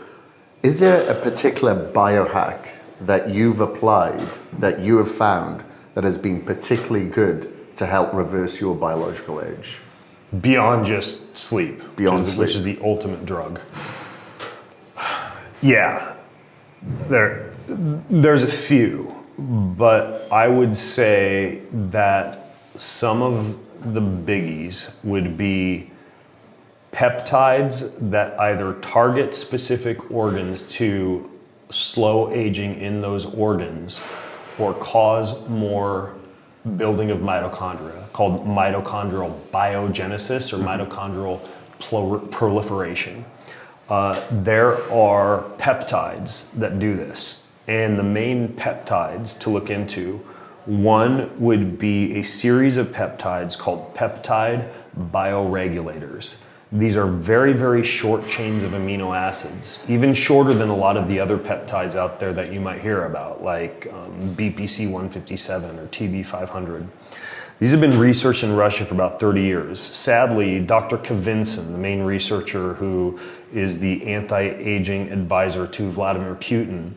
is there a particular biohack that you've applied, that you have found that has been particularly good to help reverse your biological age? Beyond just sleep. Which is the ultimate drug. Yeah. There's a few, but I would say that some of the biggies would be peptides that either target specific organs to slow aging in those organs or cause more building of mitochondria, called mitochondrial biogenesis or mitochondrial proliferation. There are peptides that do this. And the main peptides to look into, one would be a series of peptides called peptide bioregulators. These are very, very short chains of amino acids, even shorter than a lot of the other peptides out there that you might hear about, like BPC 157 or TB 500. These have been researched in Russia for about 30 years. Sadly, Dr. Kavinson, the main researcher who is the anti-aging advisor to Vladimir Putin,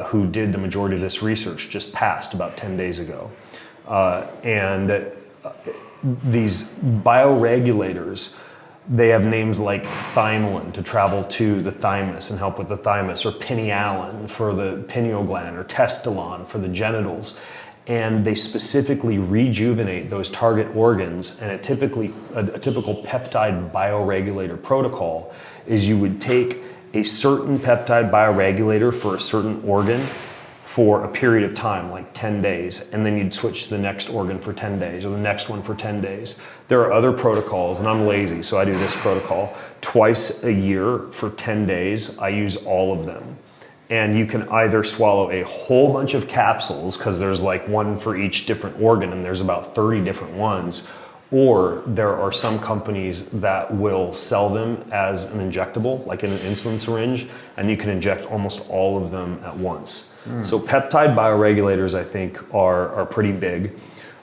who did the majority of this research, just passed about 10 days ago. These bioregulators, they have names like thymolin to travel to the thymus and help with the thymus, or pinealin for the pineal gland, or testilon for the genitals. And they specifically rejuvenate those target organs. And a typical peptide bioregulator protocol is you would take a certain peptide bioregulator for a certain organ for a period of time, like 10 days, and then you'd switch to the next organ for 10 days, or the next one for 10 days. There are other protocols, and I'm lazy, so I do this protocol. Twice a year for 10 days, I use all of them. And you can either swallow a whole bunch of capsules, because there's like one for each different organ, and there's about 30 different ones, or there are some companies that will sell them as an injectable, like in an insulin syringe, and you can inject almost all of them at once. So peptide bioregulators, I think, are pretty big.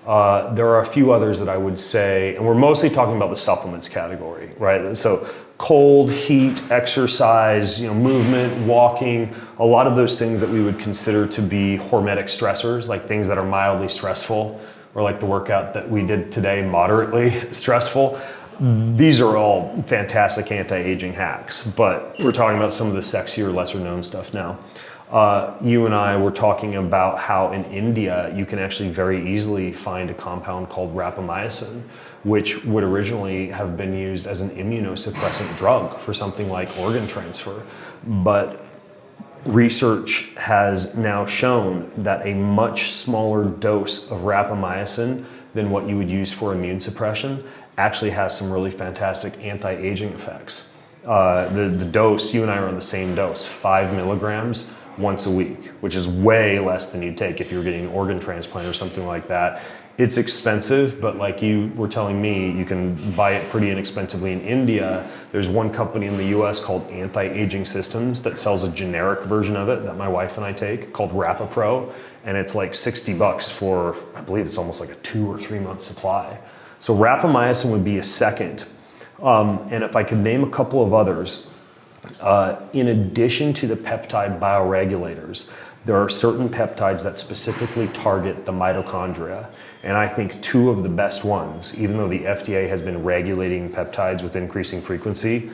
There are a few others that I would say, and we're mostly talking about the supplements category, right? So cold, heat, exercise, movement, walking, a lot of those things that we would consider to be hormetic stressors, like things that are mildly stressful, or like the workout that we did today, moderately stressful. These are all fantastic anti-aging hacks, but we're talking about some of the sexier, lesser known stuff now. You and I were talking about how in India you can actually very easily find a compound called rapamycin, which would originally have been used as an immunosuppressant drug for something like organ transfer. But research has now shown that a much smaller dose of rapamycin than what you would use for immune suppression actually has some really fantastic anti-aging effects. The dose, you and I are on the same dose, 5 milligrams once a week, which is way less than you'd take if you were getting an organ transplant or something like that. It's expensive, but like you were telling me, you can buy it pretty inexpensively in India. There's one company in the US called Anti-Aging Systems that sells a generic version of it that my wife and I take called RapaPro, and it's like $60 for, I believe it's almost like a 2 or 3 month supply. So rapamycin would be a second. And if I could name a couple of others, in addition to the peptide bioregulators, there are certain peptides that specifically target the mitochondria. And I think two of the best ones, even though the FDA has been regulating peptides with increasing frequency,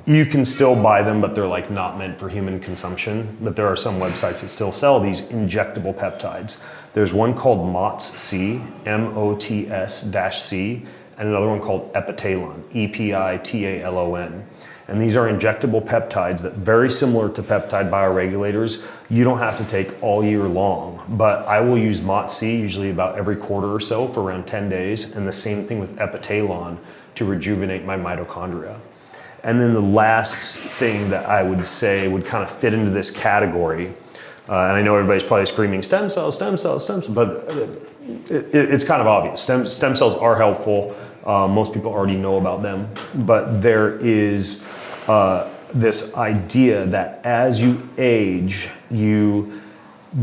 you can still buy them, but they're like not meant for human consumption. But there are some websites that still sell these injectable peptides. There's one called MOTS-C, MOTS-C, and another one called Epitalon, EPITALON. And these are injectable peptides that, very similar to peptide bioregulators, you don't have to take all year long. But I will use MOTS-C usually about every quarter or so for around 10 days, and the same thing with Epitalon to rejuvenate my mitochondria. And then the last thing that I would say would kind of fit into this category, and I know everybody's probably screaming stem cells, stem cells, stem cells, but it's kind of obvious. Stem cells are helpful. Most people already know about them, but there is this idea that as you age, you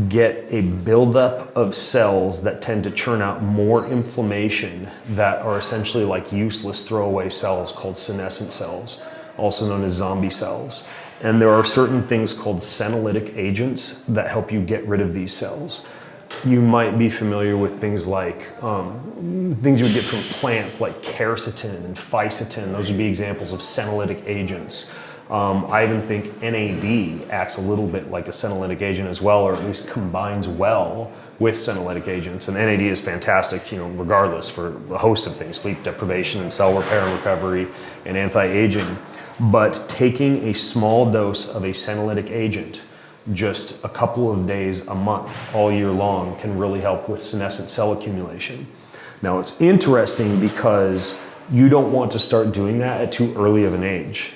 get a buildup of cells that tend to churn out more inflammation that are essentially like useless throwaway cells called senescent cells, also known as zombie cells. And there are certain things called senolytic agents that help you get rid of these cells. You might be familiar with things like things you would get from plants like quercetin and fisetin. Those would be examples of senolytic agents. I even think NAD acts a little bit like a senolytic agent as well, or at least combines well with senolytic agents. And NAD is fantastic, regardless, for a host of things: sleep deprivation and cell repair and recovery and anti-aging. But taking a small dose of a senolytic agent, just a couple of days a month, all year long, can really help with senescent cell accumulation. Now, it's interesting because you don't want to start doing that at too early of an age.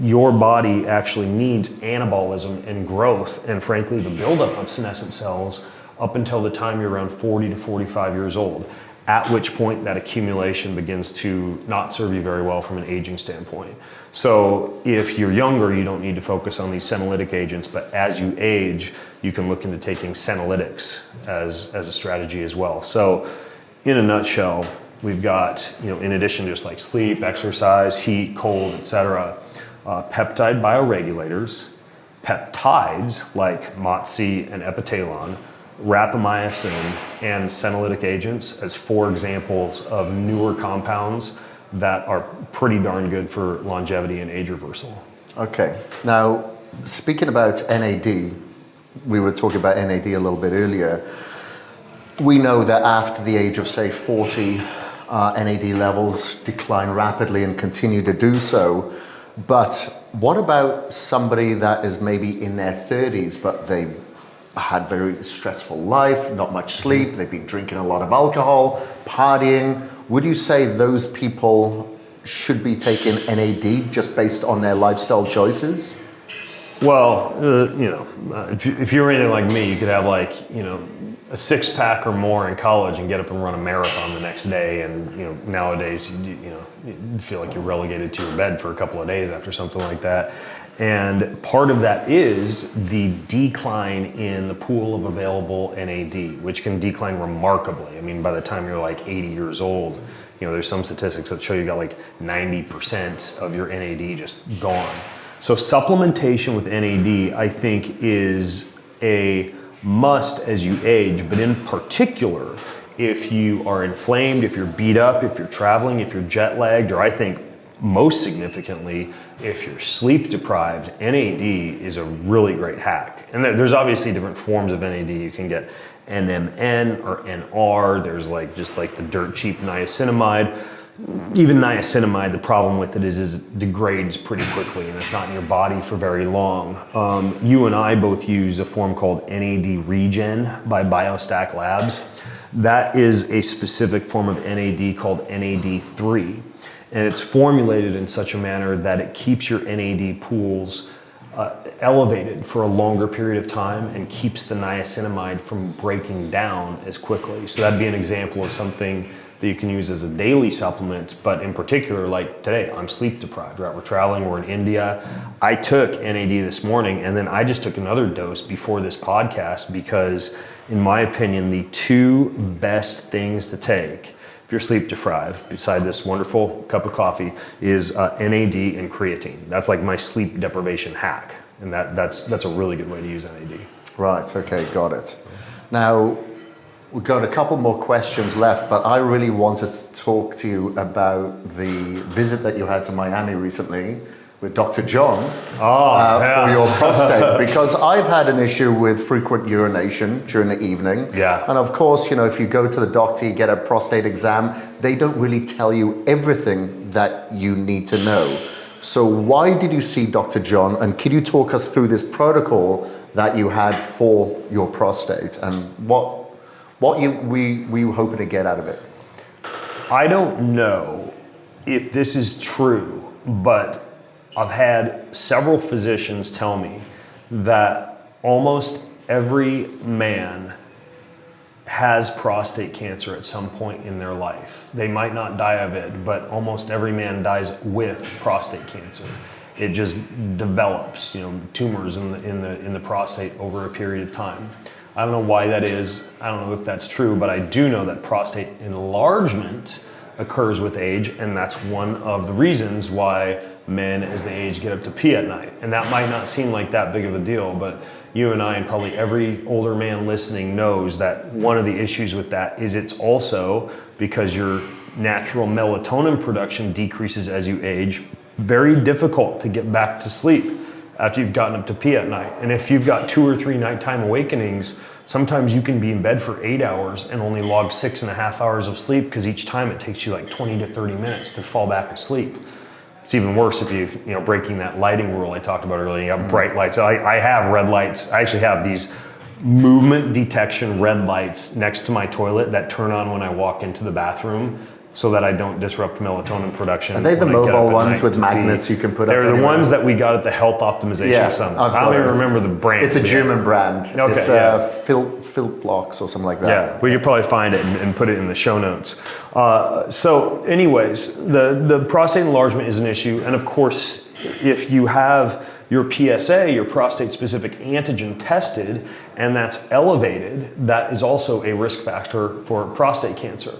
your body actually needs anabolism and growth, and frankly, the buildup of senescent cells up until the time you're around 40 to 45 years old, at which point that accumulation begins to not serve you very well from an aging standpoint. So if you're younger, you don't need to focus on these senolytic agents, but as you age, you can look into taking senolytics as a strategy as well. So in a nutshell, we've got, in addition to just like sleep, exercise, heat, cold, etc., peptide bioregulators, peptides like MOTS-c and epitalon, rapamycin, and senolytic agents as 4 examples of newer compounds that are pretty darn good for longevity and age reversal. Okay, now speaking about NAD, we were talking about NAD a little bit earlier. We know that after the age of say 40, NAD levels decline rapidly and continue to do so. But what about somebody that is maybe in their 30s, but they had very stressful life, not much sleep, they've been drinking a lot of alcohol, partying? Would you say those people should be taking NAD just based on their lifestyle choices? Well, if you were anything like me, you could have a 6-pack or more in college and get up and run a marathon the next day. And nowadays, you feel like you're relegated to your bed for a couple of days after something like that. And part of that is the decline in the pool of available NAD, which can decline remarkably. I mean, by the time you're like 80 years old, there's some statistics that show you got like 90% of your NAD just gone. So supplementation with NAD, I think, is a must as you age, but in particular, if you are inflamed, if you're beat up, if you're traveling, if you're jet lagged, or I think most significantly, if you're sleep deprived, NAD is a really great hack. And there's obviously different forms of NAD. You can get NMN or NR. There's just like the dirt cheap niacinamide. Even niacinamide, the problem with it is it degrades pretty quickly and it's not in your body for very long. You and I both use a form called NAD Regen by BioStack Labs. That is a specific form of NAD called NAD3. And it's formulated in such a manner that it keeps your NAD pools elevated for a longer period of time and keeps the niacinamide from breaking down as quickly. So that'd be an example of something that you can use as a daily supplement, but in particular, like today, I'm sleep deprived, right? We're traveling, we're in India. I took NAD this morning, and then I just took another dose before this podcast because, in my opinion, the 2 best things to take if you're sleep deprived, beside this wonderful cup of coffee, is NAD and creatine. That's like my sleep deprivation hack, and that's a really good way to use NAD. Right, okay, got it. Now, we've got a couple more questions left, but I really wanted to talk to you about the visit that you had to Miami recently with Dr. John for your prostate, because I've had an issue with frequent urination during the evening. Yeah. And of course, if you go to the doctor, you get a prostate exam, they don't really tell you everything that you need to know. So why did you see Dr. John, and can you talk us through this protocol that you had for your prostate and what we were hoping to get out of it? I don't know if this is true, but I've had several physicians tell me that almost every man has prostate cancer at some point in their life. They might not die of it, but almost every man dies with prostate cancer. It just develops, tumors in the prostate over a period of time. I don't know why that is. I don't know if that's true, but I do know that prostate enlargement occurs with age, and that's one of the reasons why men as they age get up to pee at night. And that might not seem like that big of a deal, but you and I and probably every older man listening knows that one of the issues with that is it's also because your natural melatonin production decreases as you age. Very difficult to get back to sleep after you've gotten up to pee at night. And if you've got 2 or 3 nighttime awakenings, sometimes you can be in bed for 8 hours and only log 6.5 hours of sleep because each time it takes you like 20 to 30 minutes to fall back asleep. It's even worse if you breaking that lighting rule I talked about earlier. You have bright lights. I have red lights. I actually have these movement detection red lights next to my toilet that turn on when I walk into the bathroom. so that I don't disrupt melatonin production. Are they the when I get up mobile at ones night with to magnets pee. you can put up They're the anywhere? ones that we got at the Health Optimization Summit. I've I don't got even it. remember the brand. It's a German brand. Okay, It's Filt Blocks or something like that. Yeah, we could probably find it and put it in the show notes. So anyways, the prostate enlargement is an issue. And of course, if you have your PSA, your prostate-specific antigen tested, and that's elevated, that is also a risk factor for prostate cancer.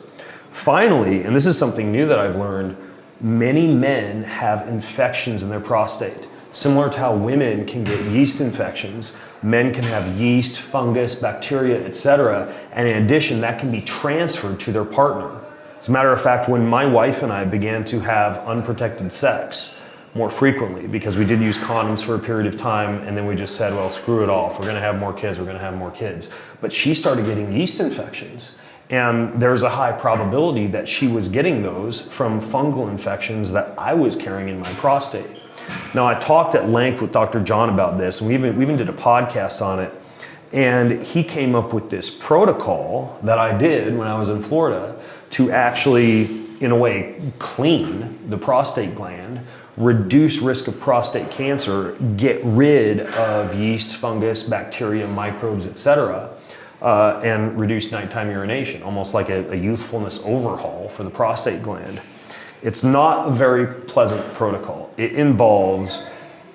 Finally, and this is something new that I've learned, many men have infections in their prostate. Similar to how women can get yeast infections, men can have yeast, fungus, bacteria, etc. And in addition, that can be transferred to their partner. As a matter of fact, when my wife and I began to have unprotected sex more frequently, because we did use condoms for a period of time, and then we just said, well, screw it all. If we're gonna have more kids, we're gonna have more kids. But she started getting yeast infections. And there's a high probability that she was getting those from fungal infections that I was carrying in my prostate. Now, I talked at length with Dr. John about this, and we even did a podcast on it. And he came up with this protocol that I did when I was in Florida to actually, in a way, clean the prostate gland, reduce risk of prostate cancer, get rid of yeast, fungus, bacteria, microbes, etc., and reduce nighttime urination, almost like a youthfulness overhaul for the prostate gland. It's not a very pleasant protocol. It involves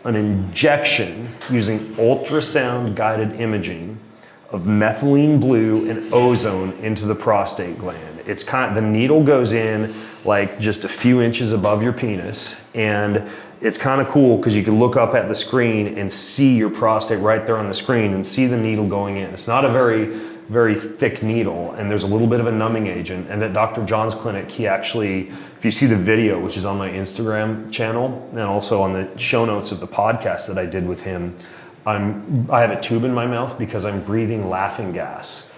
an injection using ultrasound guided imaging of methylene blue and ozone into the prostate gland. It's the needle goes in like just a few inches above your penis, and it's kind of cool because you can look up at the screen and see your prostate right there on the screen and see the needle going in. It's not a very thick needle, and there's a little bit of a numbing agent. And at Dr. John's clinic, he actually, if you see the video, which is on my Instagram channel and also on the show notes of the podcast that I did with him, I have a tube in my mouth because I'm breathing laughing gas.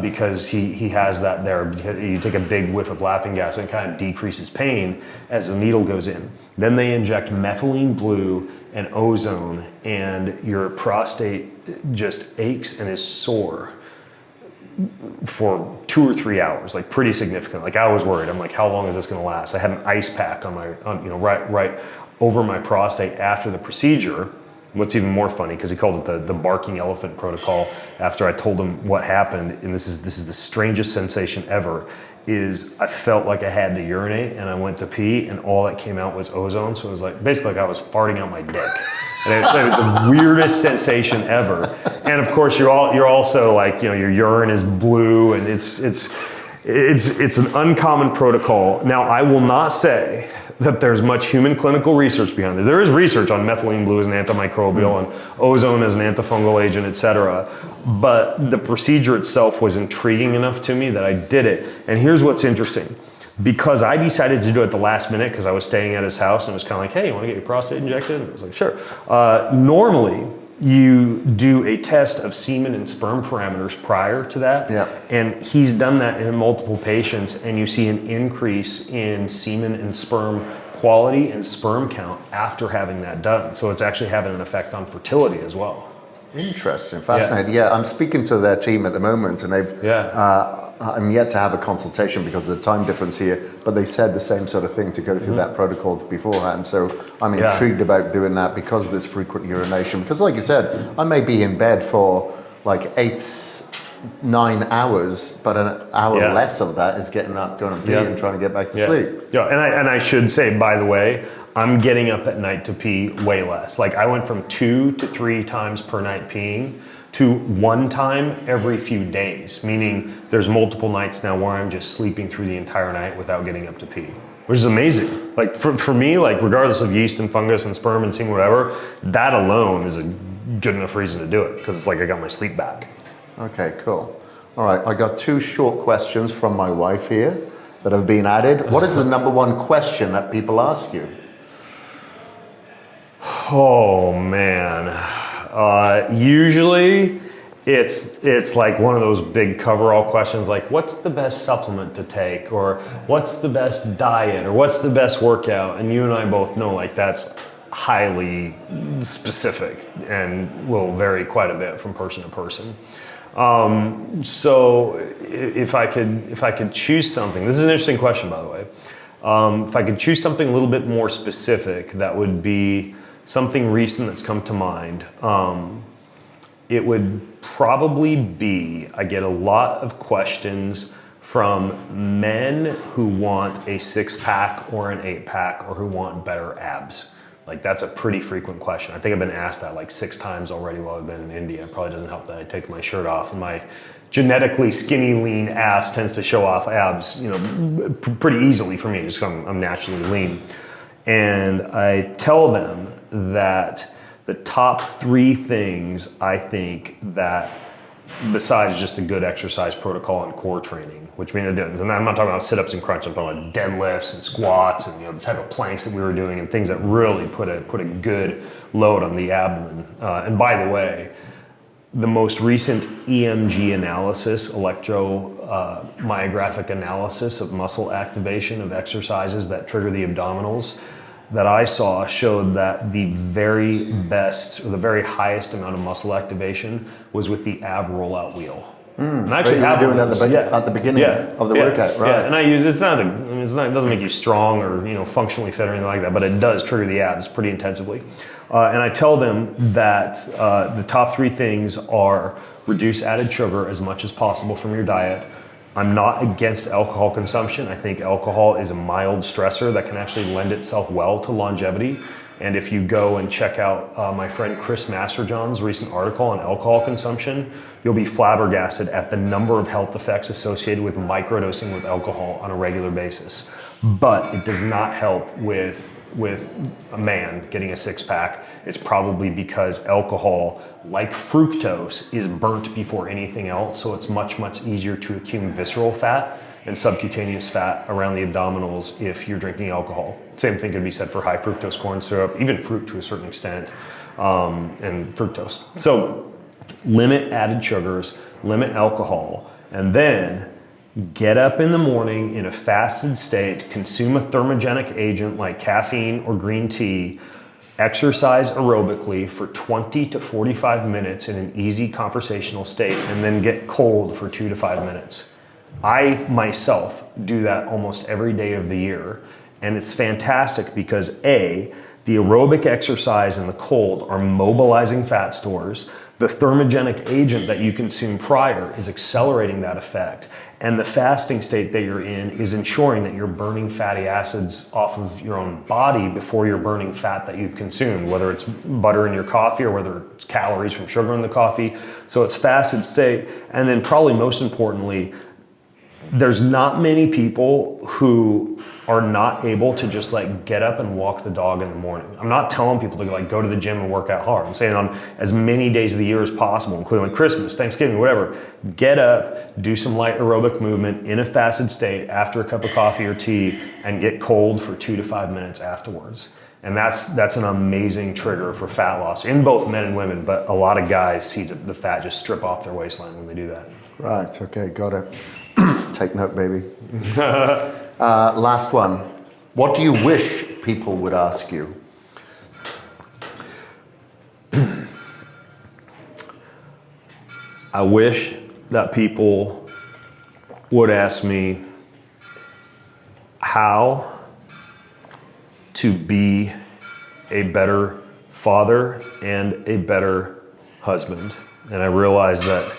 Because he has that there. You take a big whiff of laughing gas and it kind of decreases pain as the needle goes in. Then they inject methylene blue and ozone, and your prostate just aches and is sore for 2 or 3 hours, like pretty significant. Like I was worried. I'm like, how long is this going to last? I had an ice pack on right over my prostate after the procedure. What's even more funny, because he called it the barking elephant protocol, after I told him what happened, and this is the strangest sensation ever, is I felt like I had to urinate, and I went to pee, and all that came out was ozone. So it was like basically like I was farting out my dick. And it was the weirdest sensation ever. And of course, you're also like, your urine is blue, and it's an uncommon protocol. Now, I will not say that there's much human clinical research behind this. There is research on methylene blue as an antimicrobial and ozone as an antifungal agent, etc. But the procedure itself was intriguing enough to me that I did it. And here's what's interesting. Because I decided to do it the last minute because I was staying at his house and it was kind of like, hey, you want to get your prostate injected? And I was like, sure. Normally, you do a test of semen and sperm parameters prior to that. Yeah. And he's done that in multiple patients, and you see an increase in semen and sperm quality and sperm count after having that done. So it's actually having an effect on fertility as well. Interesting, fascinating. Yeah, I'm speaking to their team at the moment, and I'm yet to have a consultation because of the time difference here, but they said the same sort of thing to go through that protocol beforehand. So I'm intrigued about doing that because of this frequent urination. Because like you said, I may be in bed for like 8-9 hours, but an hour less of that is getting up, going to pee and trying to get back to sleep. Yeah, and I should say, by the way, I'm getting up at night to pee way less. Like I went from 2 to 3 times per night peeing to 1 time every few days, meaning there's multiple nights now where I'm just sleeping through the entire night without getting up to pee, which is amazing. Like for me, like regardless of yeast and fungus and sperm and semen, whatever, that alone is a good enough reason to do it, because it's like I got my sleep back. Okay, cool. All right, I got 2 short questions from my wife here that have been added. What is the number 1 question that people ask you? Oh man. Usually it's like one of those big coverall questions like, what's the best supplement to take, or what's the best diet, or what's the best workout? And you and I both know like that's highly specific and will vary quite a bit from person to person. So if I could choose something, this is an interesting question, by the way. If I could choose something a little bit more specific, that would be something recent that's come to mind. It would probably be, I get a lot of questions from men who want a 6-pack or an 8-pack or who want better abs. Like, that's a pretty frequent question. I think I've been asked that like 6 times already while I've been in India. It probably doesn't help that I take my shirt off and my genetically skinny, lean ass tends to show off abs, pretty easily for me, just 'cause I'm naturally lean. And I tell them that the top 3 things I think that, besides just a good exercise protocol and core training, which means, and I'm not talking about sit-ups and crunches, I'm talking about deadlifts and squats and the type of planks that we were doing and things that really put a good load on the abdomen. And by the way, the most recent EMG analysis, electromyographic analysis of muscle activation of exercises that trigger the abdominals, that I saw showed that the very best or the very highest amount of muscle activation was with the ab rollout wheel. And I actually have doing it at the beginning of the workout, right? Yeah, and I use it doesn't make you strong or functionally fit or anything like that, but it does trigger the abs pretty intensively. And I tell them that the top 3 things are reduce added sugar as much as possible from your diet. I'm not against alcohol consumption. I think alcohol is a mild stressor that can actually lend itself well to longevity. And if you go and check out my friend Chris Masterjohn's recent article on alcohol consumption, you'll be flabbergasted at the number of health effects associated with microdosing with alcohol on a regular basis. But it does not help with a man getting a 6-pack. It's probably because alcohol, like fructose, is burnt before anything else, so it's much, much easier to accumulate visceral fat and subcutaneous fat around the abdominals if you're drinking alcohol. Same thing could be said for high fructose corn syrup, even fruit to a certain extent, and fructose. So limit added sugars, limit alcohol, and then get up in the morning in a fasted state, consume a thermogenic agent like caffeine or green tea, exercise aerobically for 20 to 45 minutes in an easy conversational state, and then get cold for 2 to 5 minutes. I myself do that almost every day of the year, and it's fantastic because A, the aerobic exercise and the cold are mobilizing fat stores. The thermogenic agent that you consume prior is accelerating that effect. And the fasting state that you're in is ensuring that you're burning fatty acids off of your own body before you're burning fat that you've consumed, whether it's butter in your coffee or whether it's calories from sugar in the coffee. So it's fasted state. And then probably most importantly, there's not many people who are not able to just like get up and walk the dog in the morning. I'm not telling people to like go to the gym and work out hard. I'm saying on as many days of the year as possible, including like Christmas, Thanksgiving, whatever, get up, do some light aerobic movement in a fasted state after a cup of coffee or tea, and get cold for 2 to 5 minutes afterwards. And that's an amazing trigger for fat loss in both men and women, but a lot of guys see the fat just strip off their waistline when they do that. Right, okay, got it. Take note, baby. Last one. What do you wish people would ask you? I wish that people would ask me how to be a better father and a better husband. And I realize that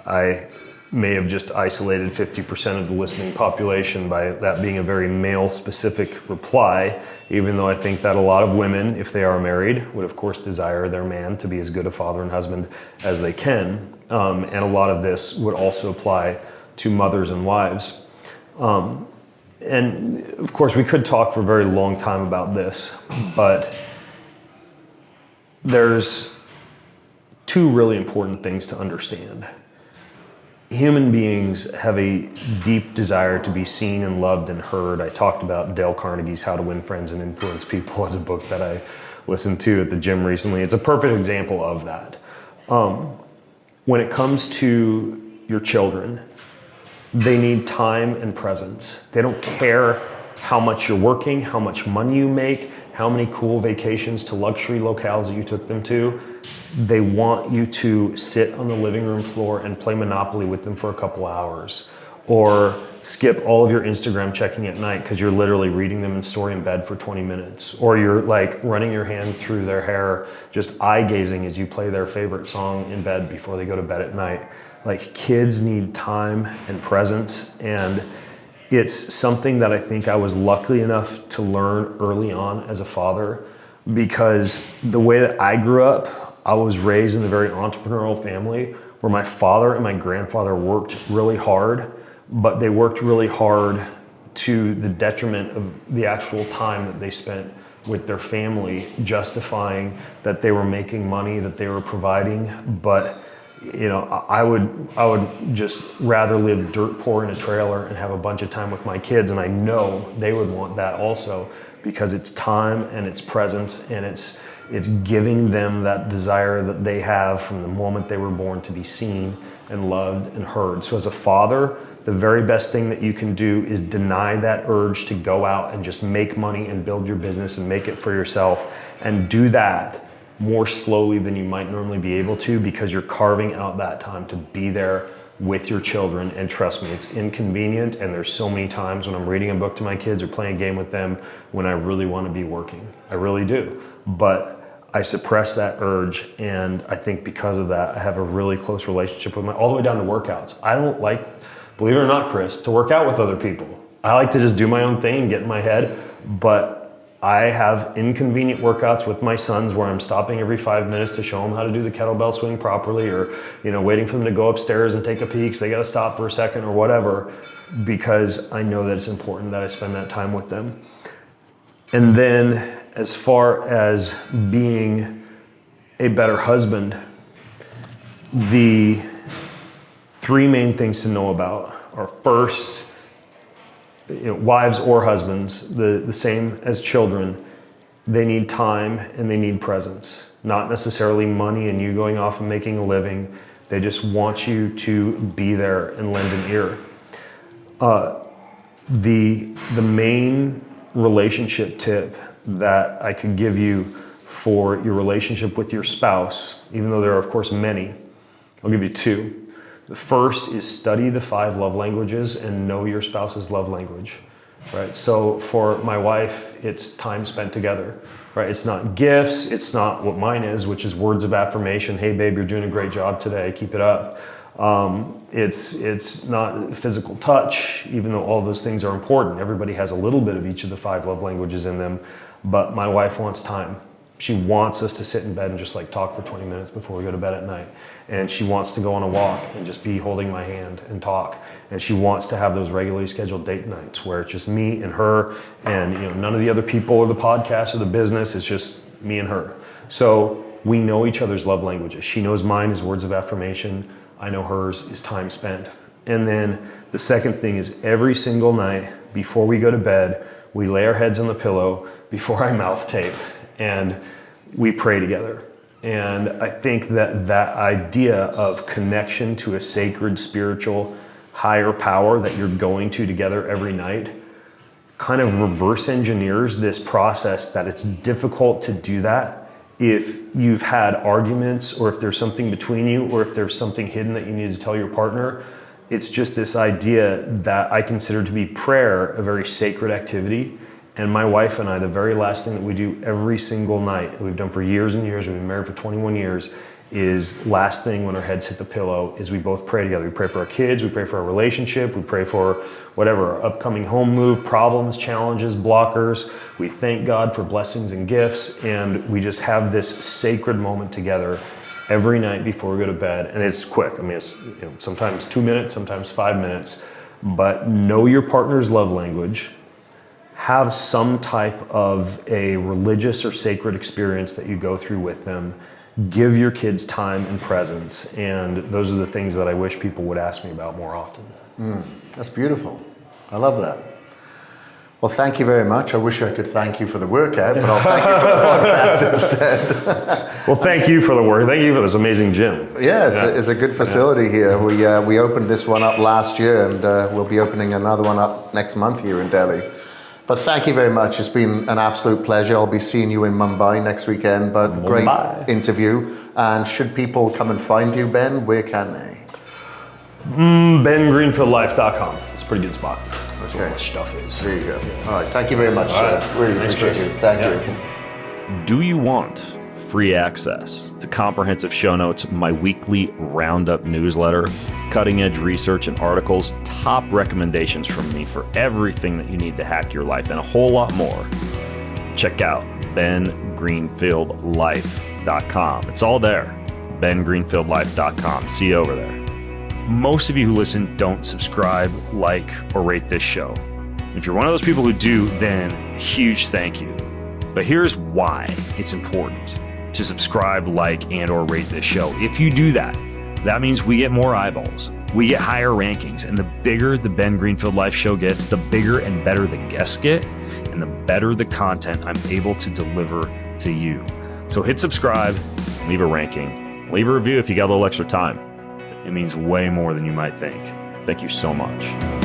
I may have just isolated 50% of the listening population by that being a very male-specific reply, even though I think that a lot of women, if they are married, would of course desire their man to be as good a father and husband as they can. And a lot of this would also apply to mothers and wives. And of course, we could talk for a very long time about this, but there's 2 really important things to understand. Human beings have a deep desire to be seen and loved and heard. I talked about Dale Carnegie's How to Win Friends and Influence People as a book that I listened to at the gym recently. It's a perfect example of that. When it comes to your children, they need time and presence. They don't care how much you're working, how much money you make, how many cool vacations to luxury locales that you took them to. they want you to sit on the living room floor and play Monopoly with them for a couple hours, or skip all of your Instagram checking at night because you're literally reading them a story in bed for 20 minutes, or you're like running your hand through their hair, just eye gazing as you play their favorite song in bed before they go to bed at night. Like, kids need time and presence, and it's something that I think I was lucky enough to learn early on as a father, because the way that I grew up, I was raised in a very entrepreneurial family where my father and my grandfather worked really hard, but they worked really hard to the detriment of the actual time that they spent with their family, justifying that they were making money, that they were providing. But you know, I would just rather live dirt poor in a trailer and have a bunch of time with my kids, and I know they would want that also, because it's time and it's presence and it's giving them that desire that they have from the moment they were born to be seen and loved and heard. So as a father, the very best thing that you can do is deny that urge to go out and just make money and build your business and make it for yourself, and do that more slowly than you might normally be able to, because you're carving out that time to be there with your children. And trust me, it's inconvenient, and there's so many times when I'm reading a book to my kids or playing a game with them when I really want to be working. I really do. But I suppress that urge, and I think because of that, I have a really close relationship with all the way down to workouts. I don't like, believe it or not, Kris, to work out with other people. I like to just do my own thing and get in my head, but I have inconvenient workouts with my sons where I'm stopping every 5 minutes to show them how to do the kettlebell swing properly, or waiting for them to go upstairs and take a peek, so they got to stop for a second or whatever, because I know that it's important that I spend that time with them. And then as far as being a better husband, the three main things to know about are: first, wives or husbands, the same as children, they need time and they need presence. Not necessarily money and you going off and making a living. They just want you to be there and lend an ear. The main relationship tip that I could give you for your relationship with your spouse, even though there are of course many, I'll give you two. The first is study the 5 love languages and know your spouse's love language, right? So for my wife, it's time spent together, right? It's not gifts, it's not what mine is, which is words of affirmation. Hey babe, you're doing a great job today, keep it up. It's not physical touch, even though all those things are important. Everybody has a little bit of each of the 5 love languages in them, but my wife wants time. She wants us to sit in bed and just like talk for 20 minutes before we go to bed at night. And she wants to go on a walk and just be holding my hand and talk. And she wants to have those regularly scheduled date nights where it's just me and her, and none of the other people or the podcast or the business. It's just me and her. So we know each other's love languages. She knows mine is words of affirmation. I know hers is time spent. And then the second thing is, every single night before we go to bed, we lay our heads on the pillow before I mouth tape, and we pray together. And I think that idea of connection to a sacred, spiritual, higher power that you're going to together every night kind of reverse engineers this process, that it's difficult to do that if you've had arguments, or if there's something between you, or if there's something hidden that you need to tell your partner. It's just this idea that I consider to be prayer a very sacred activity. And my wife and I, the very last thing that we do every single night, that we've done for years and years, we've been married for 21 years, is last thing when our heads hit the pillow is we both pray together. We pray for our kids, we pray for our relationship, we pray for whatever, our upcoming home move, problems, challenges, blockers. We thank God for blessings and gifts, and we just have this sacred moment together every night before we go to bed. And it's quick. I mean, it's sometimes 2 minutes, sometimes 5 minutes, but know your partner's love language. Have some type of a religious or sacred experience that you go through with them. Give your kids time and presence. And those are the things that I wish people would ask me about more often. That's beautiful. I love that. Well, thank you very much. I wish I could thank you for the workout, but I'll thank you for the podcast instead. Well, thank you for the work. Thank you for this amazing gym. Yeah, it's a good facility here. We opened this one up last year, and we'll be opening another one up next month here in Delhi. But thank you very much. It's been an absolute pleasure. I'll be seeing you in Mumbai next weekend, but great interview. And should people come and find you, Ben, where can they? BenGreenfieldLife.com. It's a pretty good spot. That's where my stuff is. There you go. All right. Thank you very much, sir. Really appreciate it. Thank you. Do you want free access to comprehensive show notes, my weekly roundup newsletter, cutting edge research and articles, top recommendations from me for everything that you need to hack your life, and a whole lot more? Check out BenGreenfieldLife.com. It's all there. BenGreenfieldLife.com. See you over there. Most of you who listen don't subscribe, like, or rate this show. If you're one of those people who do, then huge thank you. But here's why it's important to subscribe, like, and or rate this show. If you do that, that means we get more eyeballs, we get higher rankings, and the bigger the Ben Greenfield Life Show gets, the bigger and better the guests get, and the better the content I'm able to deliver to you. So hit subscribe, leave a ranking, leave a review if you got a little extra time. It means way more than you might think. Thank you so much.